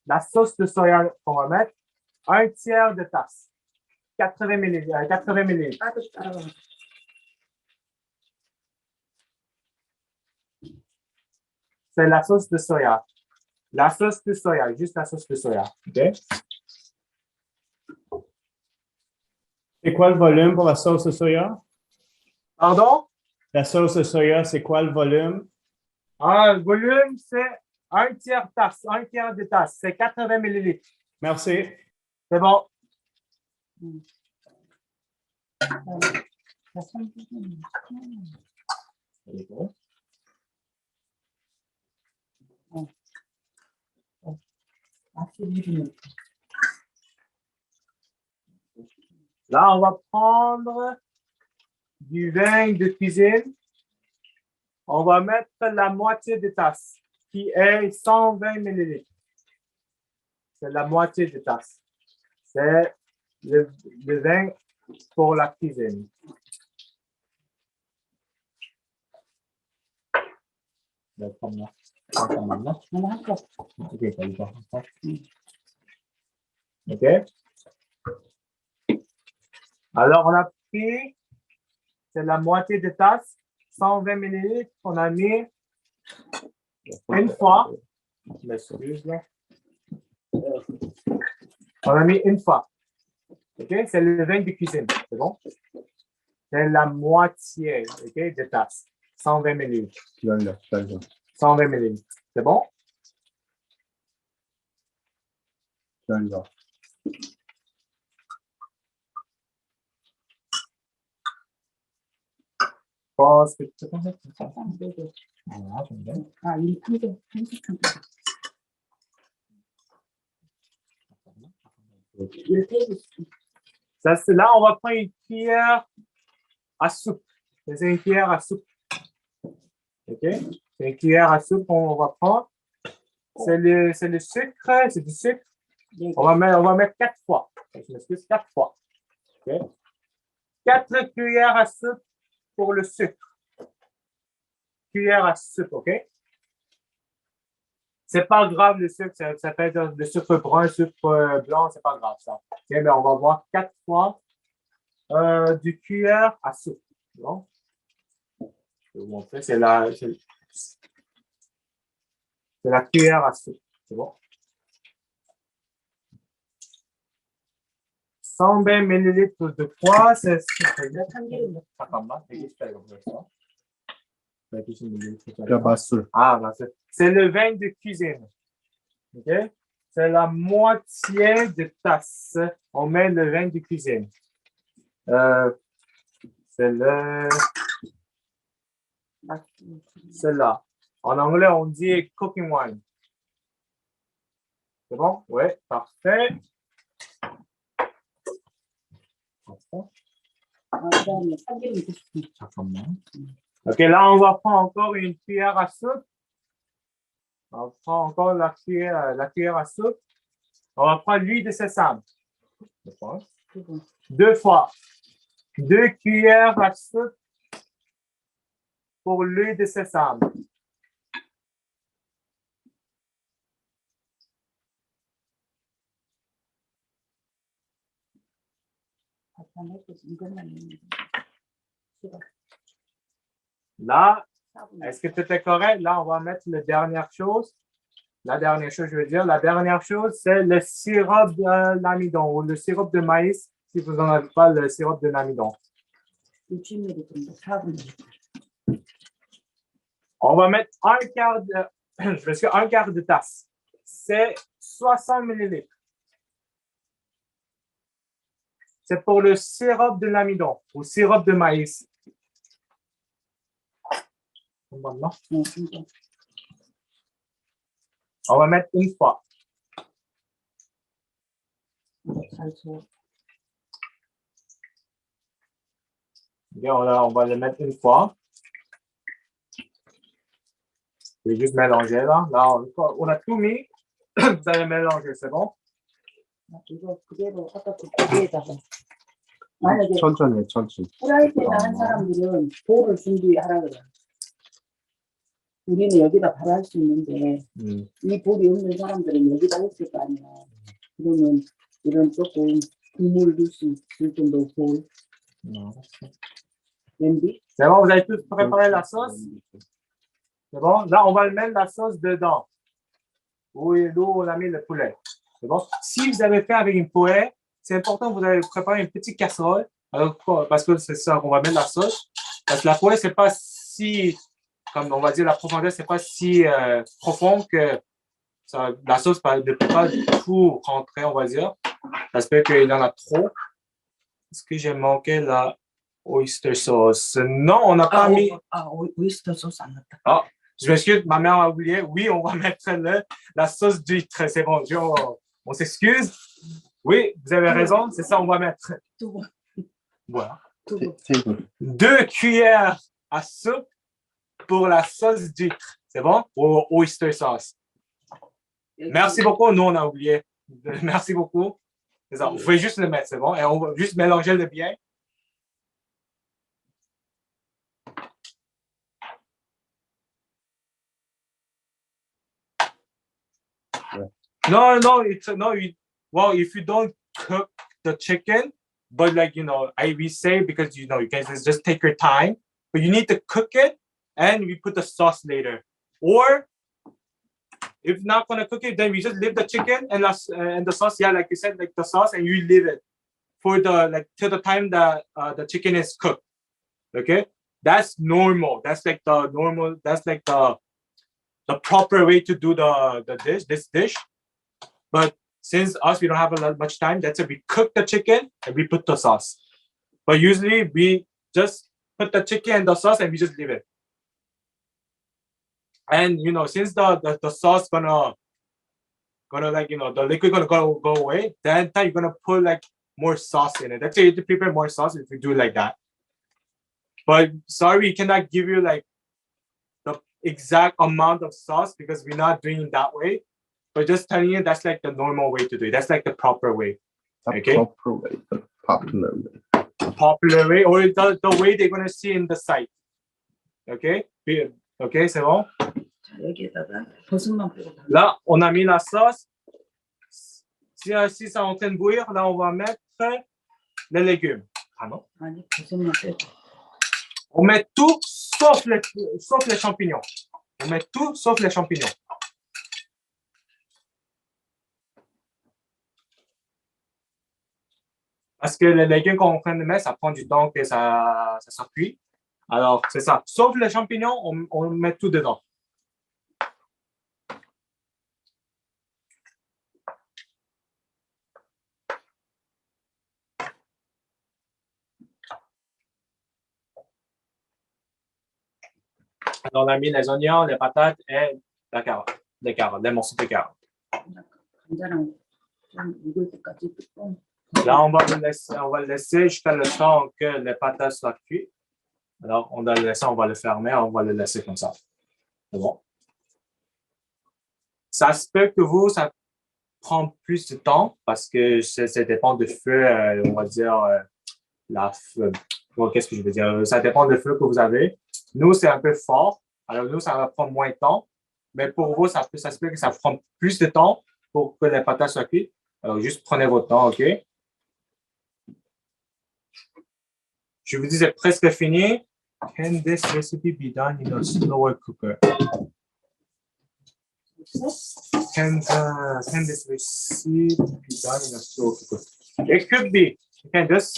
La sauce de soya qu'on va mettre, un tiers de tasse. 80 millilitres. 80 millilitres. C'est la sauce de soya. La sauce de soya, juste la sauce de soya. OK? C'est quoi le volume pour la sauce de soya? Pardon? La sauce de soya, c'est quoi le volume? Le volume, c'est un tiers de tasse. C'est 80 millilitres. Merci. C'est bon. Là, on va prendre du vin de cuisine. On va mettre la moitié de tasse, qui est 120 millilitres. C'est la moitié de tasse. c'est le vin pour la cuisine. OK. Alors, on a pris, c'est la moitié de tasse, 120 ml, on a mis une fois. Je m'excuse, là. On a mis une fois. OK? C'est le vin de cuisine. C'est bon? C'est la moitié, OK, de tasse. 120 ml. 120 ml. C'est bon? pense que tu peux mettre ça. Voilà, j'aime bien. 아, 이 탐정, 탐색한 거. 1테이블스푼. Ça, c'est là, on va prendre une cuillère à soupe. C'est une cuillère à soupe. OK? C'est une cuillère à soupe qu'on va prendre. C'est le sucre, c'est du sucre. On va mettre 4 fois. Je m'excuse, 4 fois. OK? 4 cuillères à soupe pour le sucre. Cuillère à soupe, OK? C'est pas grave le sucre, ça peut être le sucre brun, le sucre blanc, c'est pas grave ça. OK, mais on va voir 4 fois du cuillère à soupe. Bon. Je vais vous montrer, c'est la cuillère à soupe. C'est bon? 120 ml de poids, c'est 잠깐만, 120달 정도였어. 120ml. Ah, c'est le vin de cuisine. OK? C'est la moitié de tasse. On met le vin de cuisine. C'est là. En anglais, on dit cooking wine. C'est bon? Oui, parfait. OK, là, on va prendre encore une cuillère à soupe. On va prendre encore la cuillère à soupe. On va prendre l'huile de sésame. 2 fois. 2 cuillères à soupe pour l'huile de sésame. Là, est-ce que tout est correct? Là, on va mettre la dernière chose. La dernière chose, je veux dire, la dernière chose, c'est le sirop de l'amidon ou le sirop de maïs, si vous n'en avez pas le sirop de l'amidon. On va mettre un quart de tasse. C'est 60 ml. C'est pour le sirop de l'amidon ou sirop de maïs. On va mettre une fois. Bien, on va le mettre une fois. Je vais juste mélanger là. Là, on a tout mis. Vous allez mélanger, c'est bon? 이거 그대로 아까 그 고기에다가 만약에 천천히. 프라이팬 하는 사람들은 볼을 준비하라 그래. 우리는 여기다 바로 할 수 있는데 이 볼이 없는 사람들은 여기다 했을 거 아니야. 그러면 이런 조금 국물 넣을 수 있을 정도 볼. 냄비? C'est bon, vous avez tous préparé la sauce? C'est bon? Là, on va mettre la sauce dedans. Où on a mis le poulet. C'est bon? Si vous avez fait avec une poêle, c'est important que vous avez préparé une petite casserole. Alors, parce que c'est ça qu'on va mettre la sauce. Parce que la poêle, c'est pas si, comme on va dire, la profondeur, c'est pas si profond que la sauce ne peut pas tout rentrer, on va dire. Ça se peut qu'il y en a trop. Est-ce que j'ai manqué la oyster sauce? Non, on n'a pas mis. 오이스터 소스 안 넣었다. Ah, je m'excuse, ma mère a oublié. Oui, on va mettre la sauce d'huître. C'est bon, on s'excuse. Oui, vous avez raison, c'est ça, on va mettre. 두부. Voilà. 두부. 2 cuillères à soupe pour la sauce d'huître. C'est bon? Ou oyster sauce. Merci beaucoup. Nous, on a oublié. Merci beaucoup. C'est ça. Vous pouvez juste le mettre, c'est bon? Et on va juste mélanger le bien. No, well, if you don't cook the chicken, but like, we say because, you can just take your time, but you need to cook it and we put the sauce later. Or if not going to cook it, then we just leave the chicken and the sauce, like you said, like the sauce, and you leave it for till the time that the chicken is cooked. Okay? That's normal. That's like the proper way to do this dish. But since we don't have much time, that's why we cook the chicken and we put the sauce. But usually we just put the chicken and the sauce and we just leave it. And since the sauce gonna the liquid gonna go away, then you're gonna put like more sauce in it. That's why you have to prepare more sauce if you do it like that. But sorry, we cannot give you like the exact amount of sauce because we're not doing it that way. But just telling you that's like the normal way to do it. That's like the proper way. The Okay? proper way, the popular way. Popular way, or the way they're gonna see in the site. Okay? Okay, c'est bon? 여기에다가 버섯만 뿌려. Là, on a mis la sauce. Si ça est en train de bouillir, là, on va mettre les légumes. Ah non? 아니 버섯만 빼고. On met tout sauf les champignons. On met tout sauf les champignons. Parce que les légumes qu'on est en train de mettre, ça prend du temps que ça cuit. Alors, c'est ça. Sauf les champignons, on met tout dedans. Alors, on a mis les oignons, les patates et la carotte. Les morceaux de carotte. 간장랑 좀 익을 때까지 뚜껑. Là, on va le laisser jusqu'à le temps que les patates soient cuites. Alors, on va le fermer, on va le laisser comme ça. C'est bon. Ça se peut que ça prend plus de temps parce que ça dépend du feu, on va dire, qu'est-ce que je veux dire? Ça dépend du feu que vous avez. Nous, c'est un peu fort. Alors, nous, ça va prendre moins de temps. Mais pour vous, ça se peut que ça prend plus de temps pour que les patates soient cuites. Alors, juste prenez votre temps, OK? Je vous dis, c'est presque fini. Can this recipe be done in a slower cooker? Can this recipe be done in a slower cooker? It could be. Okay, it's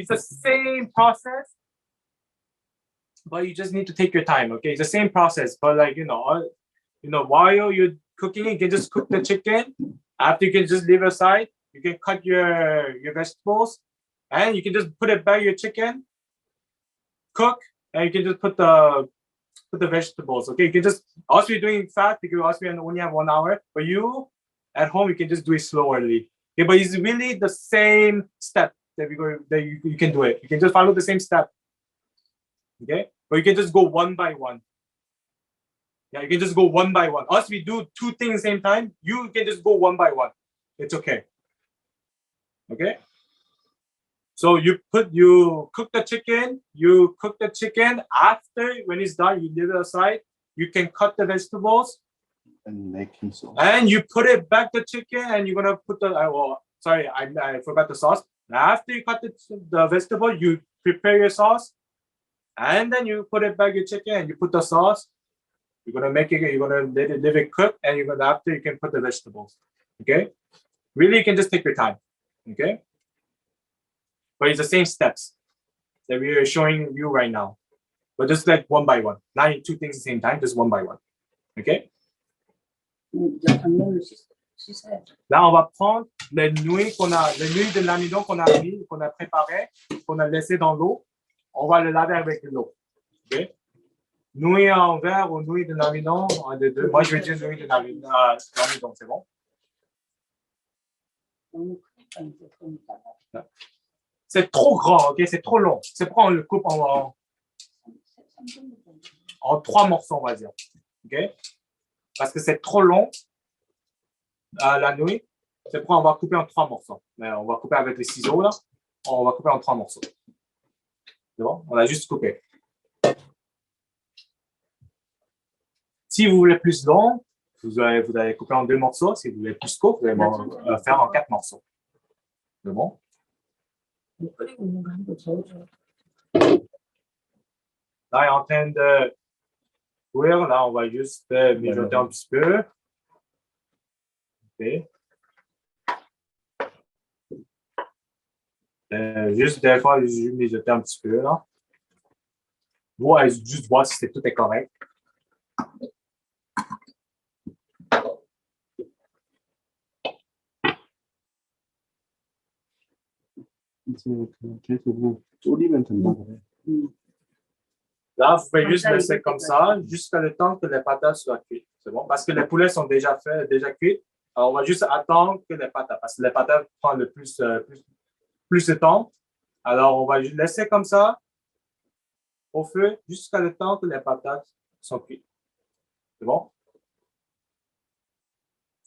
the same process, but you just need to take your time. Okay, it's the same process, but like while you're cooking, you can just cook the chicken. After, you can just leave it aside. You can cut your vegetables, and you can just put it back your chicken, cook, and you can just put the vegetables. Okay, you can just also you're doing fast because also you only have 1 hour. But you at home, you can just do it slowly. Okay, but it's really the same step that you can do it. You can just follow the same step. Okay, but you can just go one by one. Yeah, you can just go one by one. Us, we do 2 things at the same time. You can just go one by one. It's okay. Okay. So you cook the chicken. After, when it's done, you leave it aside. You can cut the vegetables. And making sauce. And you put it back the chicken, and you're gonna put I forgot the sauce. After you cut the vegetable, you prepare your sauce, and then you put it back your chicken, and you put the sauce. You're gonna let it cook, and after you can put the vegetables. Okay, really, you can just take your time. Okay, but it's the same steps that we are showing you right now, but just like one by one, not 2 things at the same time, just one by one. Okay. Là, on va prendre les nouilles de l'amidon qu'on a préparé, qu'on a laissé dans l'eau. On va le laver avec l'eau. Okay? Nouilles en verre ou nouilles de l'amidon, un des deux. Moi, je vais dire nouilles de l'amidon, c'est bon? C'est trop grand, ok? C'est trop long. C'est pourquoi on le coupe en 3 morceaux, on va dire. Ok? Parce que c'est trop long, la nouille. C'est pourquoi on va couper en 3 morceaux. Mais on va couper avec les ciseaux, là. On va couper en 3 morceaux. C'est bon? On a juste coupé. Si vous voulez plus long, vous allez couper en 2 morceaux. Si vous voulez plus court, vous allez faire en 4 morceaux. C'est bon? 끓이고 있는 거 한번 저어줘. Là, il est en train de cuire. Là, on va juste mijoter un petit peu. OK. Juste des fois, je mijoter un petit peu. Là. Ouais, juste voir si tout est correct. 이제 계속 졸이면 된다 그래. Là, vous pouvez juste laisser comme ça jusqu'à le temps que les patates soient cuites. C'est bon? Parce que les poulets sont déjà faits, déjà cuits. Alors, on va juste attendre que les patates, parce que les patates prennent le plus de temps. Alors, on va juste laisser comme ça au feu jusqu'à le temps que les patates sont cuites. C'est bon?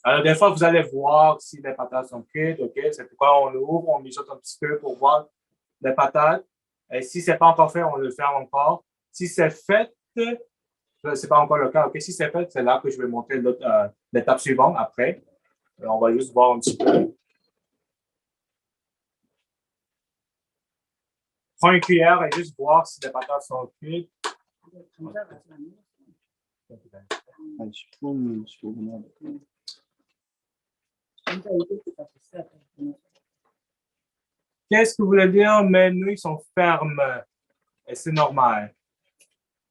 Alors, des fois, vous allez voir si les patates sont cuites. OK? C'est pourquoi on ouvre, on mijote un petit peu pour voir les patates. Et si ce n'est pas encore fait, on le ferme encore. Si c'est fait, ce n'est pas encore le cas. OK? Si c'est fait, c'est là que je vais montrer l'étape suivante après. On va juste voir un petit peu. Prends une cuillère et juste voir si les patates sont cuites. 한 10분, 15분 하고. 감자 익을 때까지 있어야 돼. Qu'est-ce que vous voulez dire? Mes nouilles sont fermes et c'est normal.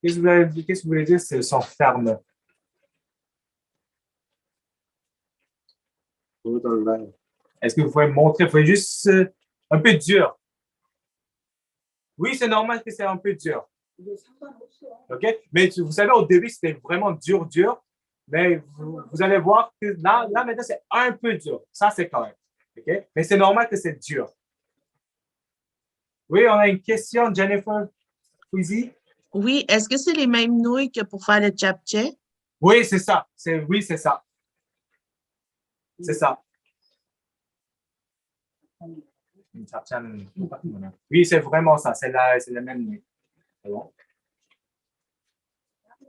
Qu'est-ce que vous voulez dire? Elles sont fermes. 보여달라. Est-ce que vous pouvez me montrer? Vous pouvez juste un peu dur. Oui, c'est normal que c'est un peu dur. 이게 상관없어. OK? Mais vous savez, au début, c'était vraiment dur. Mais vous allez voir que là maintenant, c'est un peu dur. Ça, c'est correct. OK? Mais c'est normal que c'est dur. Oui, on a une question, Jennifer Fouizy. Oui, est-ce que c'est les mêmes nouilles que pour faire le japchae? Oui, c'est ça. Oui, c'est ça. C'est ça. Oui, c'est vraiment ça. C'est la même nouille. C'est bon?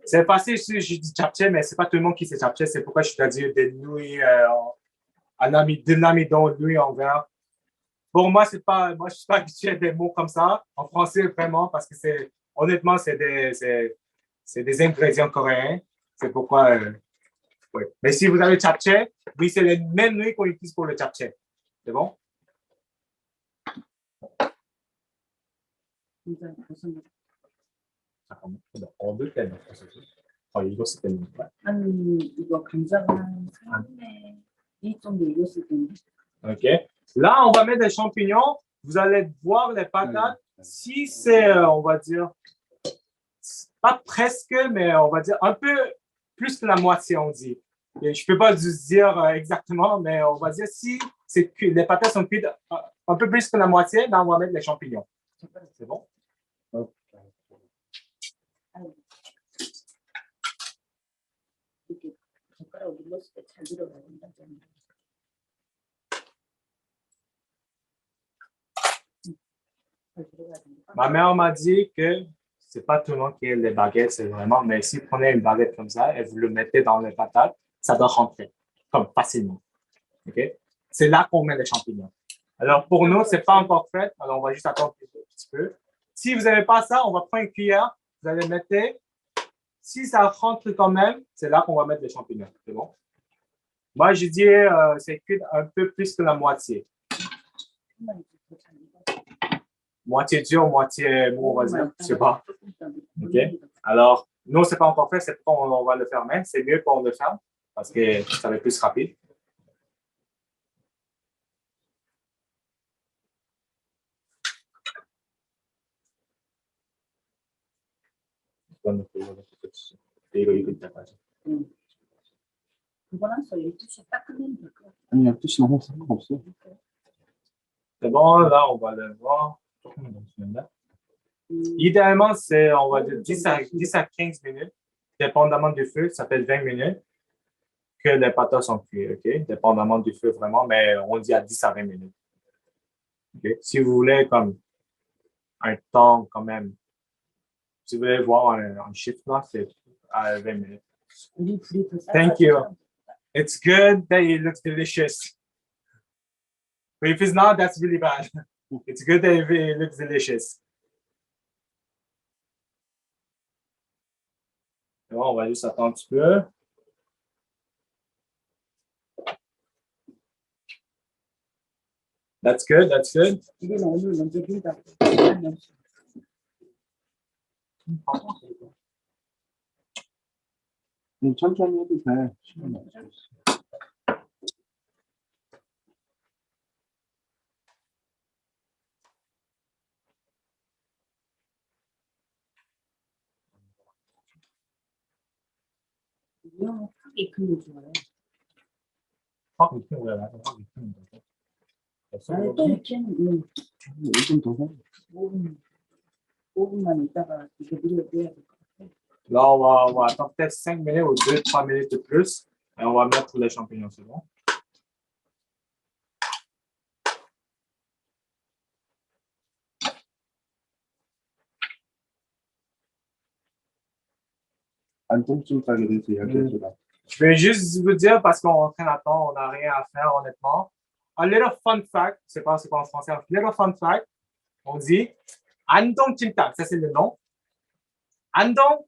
C'est facile si je dis japchae, mais c'est pas tout le monde qui sait japchae. C'est pourquoi je dois dire des nouilles de l'amidon, nouilles en verre. Pour moi, moi, je suis pas habitué à des mots comme ça en français vraiment parce que honnêtement, c'est des ingrédients coréens. C'est pourquoi, oui. Mais si vous avez japchae, oui, c'est les mêmes nouilles qu'on utilise pour le japchae. C'est bon? 감자 무슨 잠깐만. 근데 얻을 때는 없었어. 익었을 때는. 아니 이거 감자가 상했네. 이 정도 익었을 때는. OK. Là, on va mettre des champignons. Vous allez voir les patates. Si c'est, on va dire, pas presque, mais on va dire un peu plus que la moitié, on dit. Et je ne peux pas vous dire exactement, mais on va dire si les patates sont cuites un peu plus que la moitié, là, on va mettre les champignons. C'est bon? 이렇게 젓가락 눌렀을 때 잘 들어가야 된다잖아. 잘 들어가야 된다. Ma mère m'a dit que c'est pas tout le monde qui a les baguettes, c'est vraiment, mais si vous prenez une baguette comme ça et vous le mettez dans les patates, ça doit rentrer, comme facilement. OK? C'est là qu'on met les champignons. Alors, pour nous, c'est pas encore fait, alors on va juste attendre un petit peu. Si vous n'avez pas ça, on va prendre une cuillère, vous allez mettre, si ça rentre quand même, c'est là qu'on va mettre les champignons. C'est bon? Moi, je dis c'est cuit un peu plus que la moitié. Moitié dur, moitié mou, on va dire. Je sais pas. OK? Alors, nous, c'est pas encore fait, c'est pourquoi on va le fermer. C'est mieux qu'on le ferme parce que ça va être plus rapide. 이거 익을 때까지. 그거 나서 12시에 딱 끝내면 될 것 같아. 아니 12시 넘어도 상관없어. C'est bon, là, on va le voir. Idéalement, c'est, on va dire, 10 à 15 minutes, dépendamment du feu, ça fait 20 minutes. que les patates sont cuites, OK? Dépendamment du feu vraiment, mais on dit à 10 à 20 minutes. OK? Si vous voulez comme un temps quand même, si vous voulez voir un chiffre là, c'est à 20 minutes. 우리 프리터 Thank you. It's good that it looks delicious. But if it's not, that's really bad. It's good that it looks delicious. Bon, on va juste attendre un petit peu. That's good, that's good. 이게 오늘 먼저 준다. 천천히 해도 돼. 시간 없어. 이거 크게 크는 좋아요. 확 익히는 거야, 나도 확 익히는 거죠. 아니 또 익히는 요즘 더 해. 5분만 있다가 이렇게 밀어줘야 될 것 같아. Là, on va attendre peut-être 5 minutes ou 2-3 minutes de plus. Et on va mettre les champignons, c'est bon? 안동찜닭에 대해서 이야기해줘라. Je vais juste vous dire, parce qu'on traîne à temps, on n'a rien à faire, honnêtement. A little fun fact, je ne sais pas c'est quoi en français, a little fun fact, on dit Andong Chimtak, ça c'est le nom. Andong,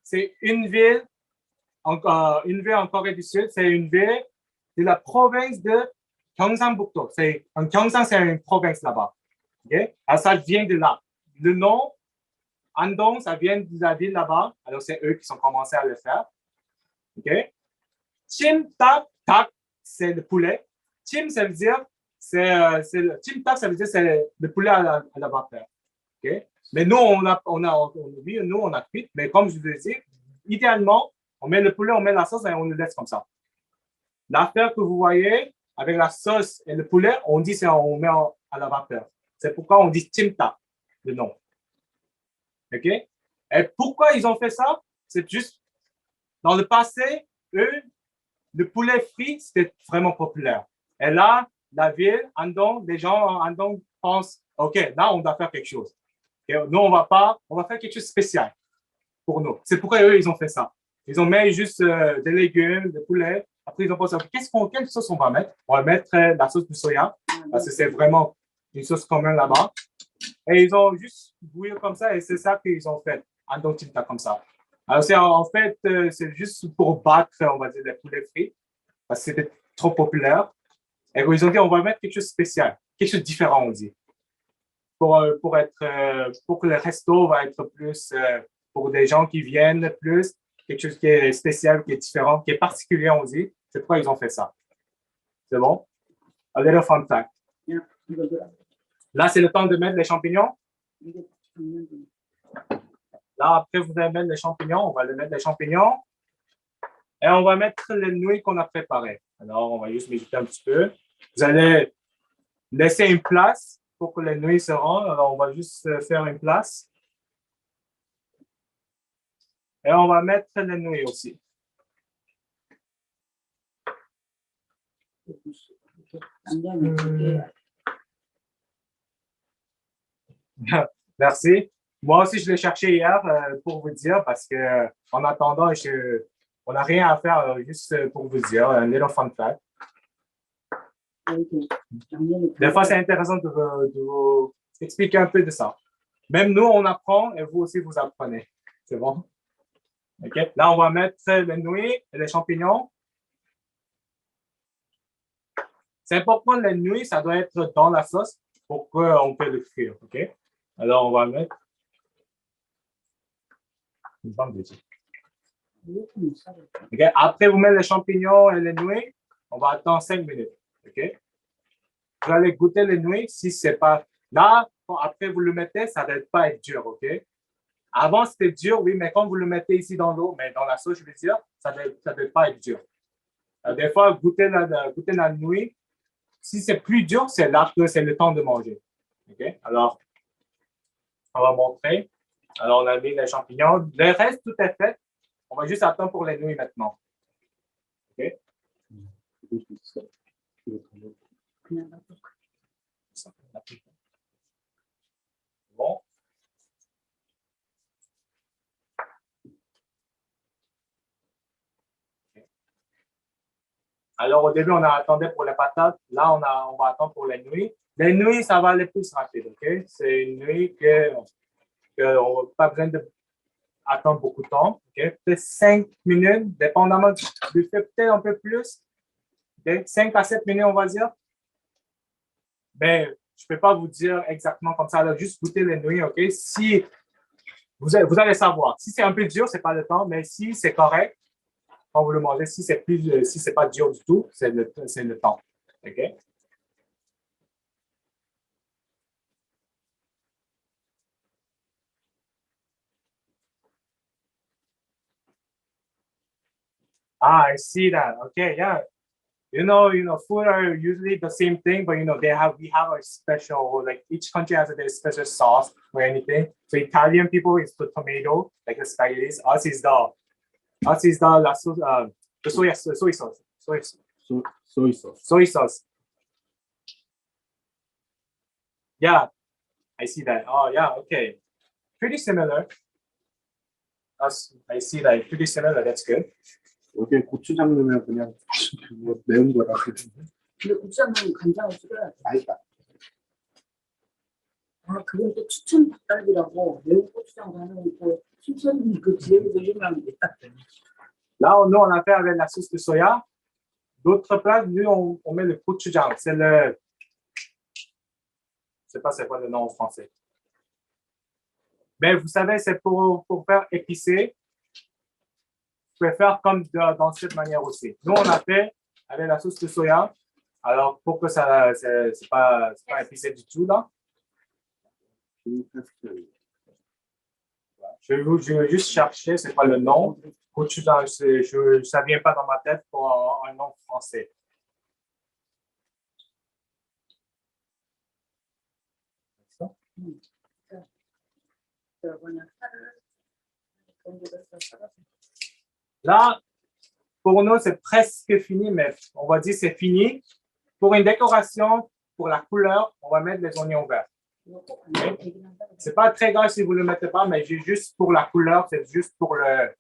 c'est une ville en Corée du Sud, c'est une ville de la province de Gyeongsangbuk-do. En Gyeongsang, c'est une province là-bas. Okay? Alors, ça vient de là. Le nom Andong, ça vient de la ville là-bas. Alors, c'est eux qui ont commencé à le faire. OK? Chimtak, tak, c'est le poulet. Chim, ça veut dire, chimtak, ça veut dire c'est le poulet à la vapeur. OK? Mais nous, on a cuit. Mais comme je vous ai dit, idéalement, on met le poulet, on met la sauce et on le laisse comme ça. L'affaire que vous voyez avec la sauce et le poulet, on dit on met à la vapeur. C'est pourquoi on dit chimtak, le nom. OK? Et pourquoi ils ont fait ça? C'est juste, dans le passé, eux, le poulet frit, c'était vraiment populaire. Et là, la ville, Andong, les gens en Andong pensent, OK, là, on doit faire quelque chose. Okay? Nous, on va faire quelque chose de spécial pour nous. C'est pourquoi eux, ils ont fait ça. Ils ont mis juste des légumes, des poulets. Après, ils ont pensé, quelle sauce on va mettre? On va mettre la sauce du soya, parce que c'est vraiment une sauce commune là-bas. Et ils ont juste bouilli comme ça, et c'est ça qu'ils ont fait. Andong Chimtak comme ça. Alors, c'est juste pour battre, on va dire, les poulets frits, parce que c'était trop populaire. Et ils ont dit, on va mettre quelque chose de spécial, quelque chose de différent, on dit. Pour que le resto va être plus, pour des gens qui viennent plus, quelque chose qui est spécial, qui est différent, qui est particulier, on dit. C'est pourquoi ils ont fait ça. C'est bon? A little fun fact. Là, c'est le temps de mettre les champignons. Là, après, vous allez mettre les champignons. On va les mettre les champignons. Et on va mettre les nouilles qu'on a préparées. Alors, on va juste méditer un petit peu. Vous allez laisser une place pour que les nouilles se rendent. Alors, on va juste faire une place. Et on va mettre les nouilles aussi. Merci. Moi aussi, je l'ai cherché hier pour vous dire parce que en attendant, on n'a rien à faire juste pour vous dire. Un little fun fact. Des fois, c'est intéressant de vous expliquer un peu de ça. Même nous, on apprend et vous aussi, vous apprenez. C'est bon? OK. Là, on va mettre les nouilles et les champignons. C'est important, les nouilles, ça doit être dans la sauce pour qu'on puisse le cuire. OK? Alors, on va mettre. Okay. Après, vous mettez les champignons et les nouilles. On va attendre 5 minutes. OK? Vous allez goûter les nouilles. Si c'est pas là, après vous le mettez, ça ne va pas être dur. OK? Avant, c'était dur, oui, mais quand vous le mettez ici dans l'eau, mais dans la sauce, je veux dire, ça ne va pas être dur. Des fois, goûter la nouille. Si c'est plus dur, c'est là que c'est le temps de manger. OK? Alors, on va montrer. Alors, on a mis les champignons. Le reste, tout est fait. On va juste attendre pour les nouilles maintenant. OK? 읽을 수 있어? 이거 더 그냥 놔둬. Bon. Alors, au début, on attendait pour les patates. Là, on va attendre pour les nouilles. Les nouilles, ça va aller plus rapide, OK? C'est une nouille on n'a pas besoin d'attendre beaucoup de temps, OK? Peut-être 5 minutes, dépendamment du fait, peut-être un peu plus. OK? 5 à 7 minutes, on va dire. Mais je ne peux pas vous dire exactement comme ça. Alors, juste goûter les nouilles, OK? Si vous allez savoir. Si c'est un peu dur, ce n'est pas le temps, mais si c'est correct, quand vous le mangez, si c'est pas dur du tout, c'est le temps. OK? Ah, I see that. Okay, yeah. You know, food are usually the same thing, but we have a special, like each country has their special sauce or anything. So Italian people is the tomato, like the spaghetti. Us is the la sauce, the soy sauce. soy sauce. Soy sauce. Yeah, I see that. Oh, yeah, okay. Pretty similar. I see that. Pretty similar. That's good. 여기에 고추장 넣으면 그냥 매운 거라. 근데 국산은 간장을 찍어야 돼. 아니다. 아, 그건 또 추천 닭갈비라고 매운 고추장 가는 거 춘천 그 지역에서 유명한 게 딱 돼. Là, nous, on a fait avec la sauce de soya. D'autres plats, nous, on met le gochujang. C'est le... Je ne sais pas c'est quoi le nom en français. Mais vous savez, c'est pour faire épicé. Vous pouvez faire comme dans cette manière aussi. Nous, on a fait avec la sauce de soya. Alors, pour que ça, c'est pas épicé du tout, là. Je vais juste chercher, c'est quoi le nom. Gochujang, ça ne vient pas dans ma tête pour un nom français. Là, pour nous, c'est presque fini, mais on va dire c'est fini. Pour une décoration, pour la couleur, on va mettre les oignons verts. Okay? C'est pas très grave si vous ne le mettez pas, mais juste pour la couleur, c'est juste pour le...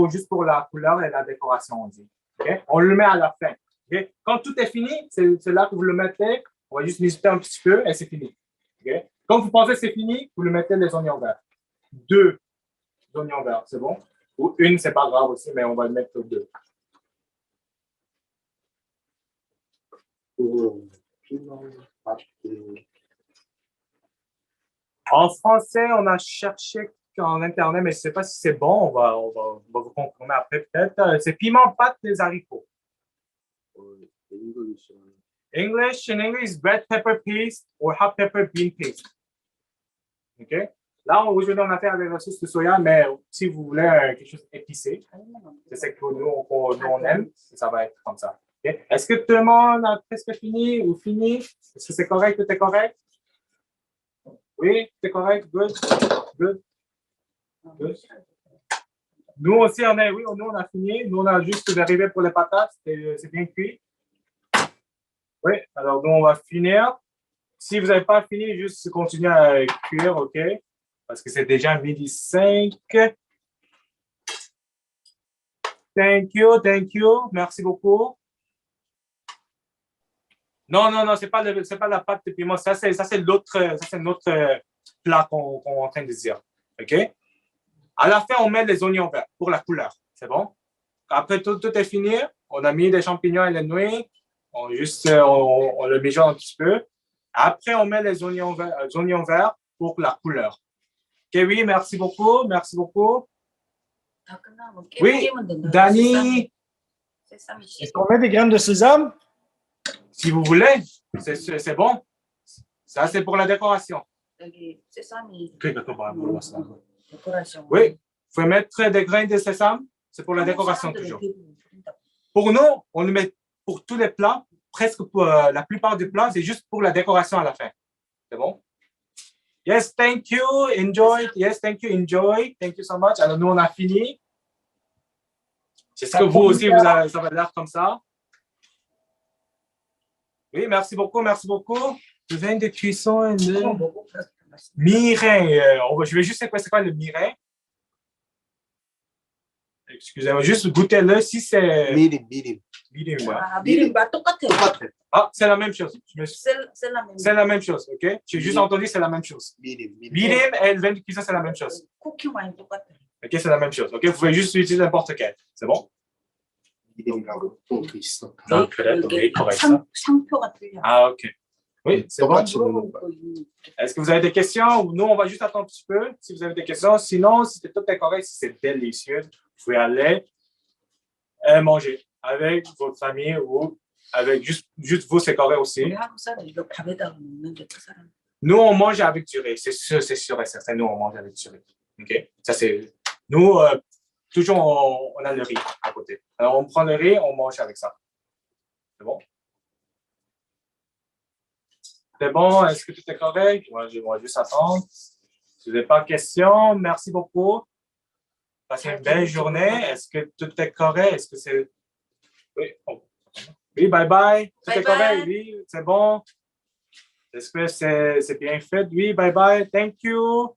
juste pour la couleur et la décoration, on dit. Okay? On le met à la fin. Okay? Quand tout est fini, c'est là que vous le mettez. On va juste visiter un petit peu et c'est fini. Okay? Quand vous pensez que c'est fini, vous le mettez les oignons verts. 2 oignons verts, c'est bon? Ou une, c'est pas grave aussi, mais on va le mettre 2. En français, on a cherché en Internet, mais je ne sais pas si c'est bon. On va vous confirmer après peut-être. C'est piment pâte des haricots. English, in English, red pepper paste or hot pepper bean paste. OK? Là, aujourd'hui, on a fait avec la sauce de soya, mais si vous voulez quelque chose épicé, c'est ce que nous, on aime, ça va être comme ça. Okay? Est-ce que tout le monde a presque fini ou fini? Est-ce que c'est correct? Tout est correct? Oui, c'est correct? Good. Good. Good. Nous aussi, on a fini. Nous, on a juste dérivé pour les patates. C'est bien cuit. Oui, alors nous, on va finir. Si vous n'avez pas fini, juste continuer à cuire, OK? Parce que c'est déjà 12h05. Thank you. Merci beaucoup. Non, c'est pas la pâte de piment. Ça, c'est notre plat qu'on est en train de dire. OK? À la fin, on met les oignons verts pour la couleur. C'est bon? Après, tout est fini. On a mis les champignons et les nouilles. On le mijote un petit peu. Après, on met les oignons verts pour la couleur. OK, oui, merci beaucoup. Oui, Danny. Est-ce qu'on met des graines de sésame? Si vous voulez, c'est bon. Ça, c'est pour la décoration. Oui, vous pouvez mettre des graines de sésame. C'est pour la décoration toujours. Pour nous, on le met pour tous les plats. Presque pour la plupart des plats, c'est juste pour la décoration à la fin. C'est bon? Yes, thank you. Enjoy. Yes, thank you. Enjoy. Thank you so much. Alors, nous, on a fini. Est-ce que vous aussi, ça va l'air comme ça? Oui, merci beaucoup, merci beaucoup. Le vin de cuisson de mirin. Je vais juste savoir c'est quoi le mirin. Excusez-moi, juste goûtez-le si c'est... 미림. mirin, ouais. 미림과 똑같아요. 똑같아. Ah, c'est la même chose. 셀라면. C'est la même chose, OK? J'ai juste entendu c'est la même chose. 미림. Mirin et le vin de cuisson, c'est la même chose. 쿠키 와인 똑같아요. OK, c'est la même chose. OK, vous pouvez juste utiliser n'importe quel. C'est bon? 미림이라고 또 있어. Ah, peut-être, oui, correct. 상표가 틀려. Ah, OK. Oui, c'est bon. 똑같이 먹는 거야. Est-ce que vous avez des questions? Nous, on va juste attendre un petit peu si vous avez des questions. Sinon, si tout est correct, si c'est délicieux, vous pouvez aller manger avec votre famille ou avec juste vous, c'est correct aussi. 우리 한국 사람 이거 밥에다가 먹는데 그 사람. Nous, on mange avec du riz. C'est sûr et certain. Nous, on mange avec du riz. OK? Ça, c'est... Nous, toujours, on a le riz à côté. Alors, on prend le riz, on mange avec ça. C'est bon? C'est bon? Est-ce que tout est correct? Moi, je vais juste attendre. Si vous n'avez pas de questions, merci beaucoup. Passez une belle journée. Est-ce que tout est correct? Est-ce que c'est... Oui, oui, bye bye. Tout est correct? Oui, c'est bon. Est-ce que c'est bien fait? Oui, bye bye. Thank you.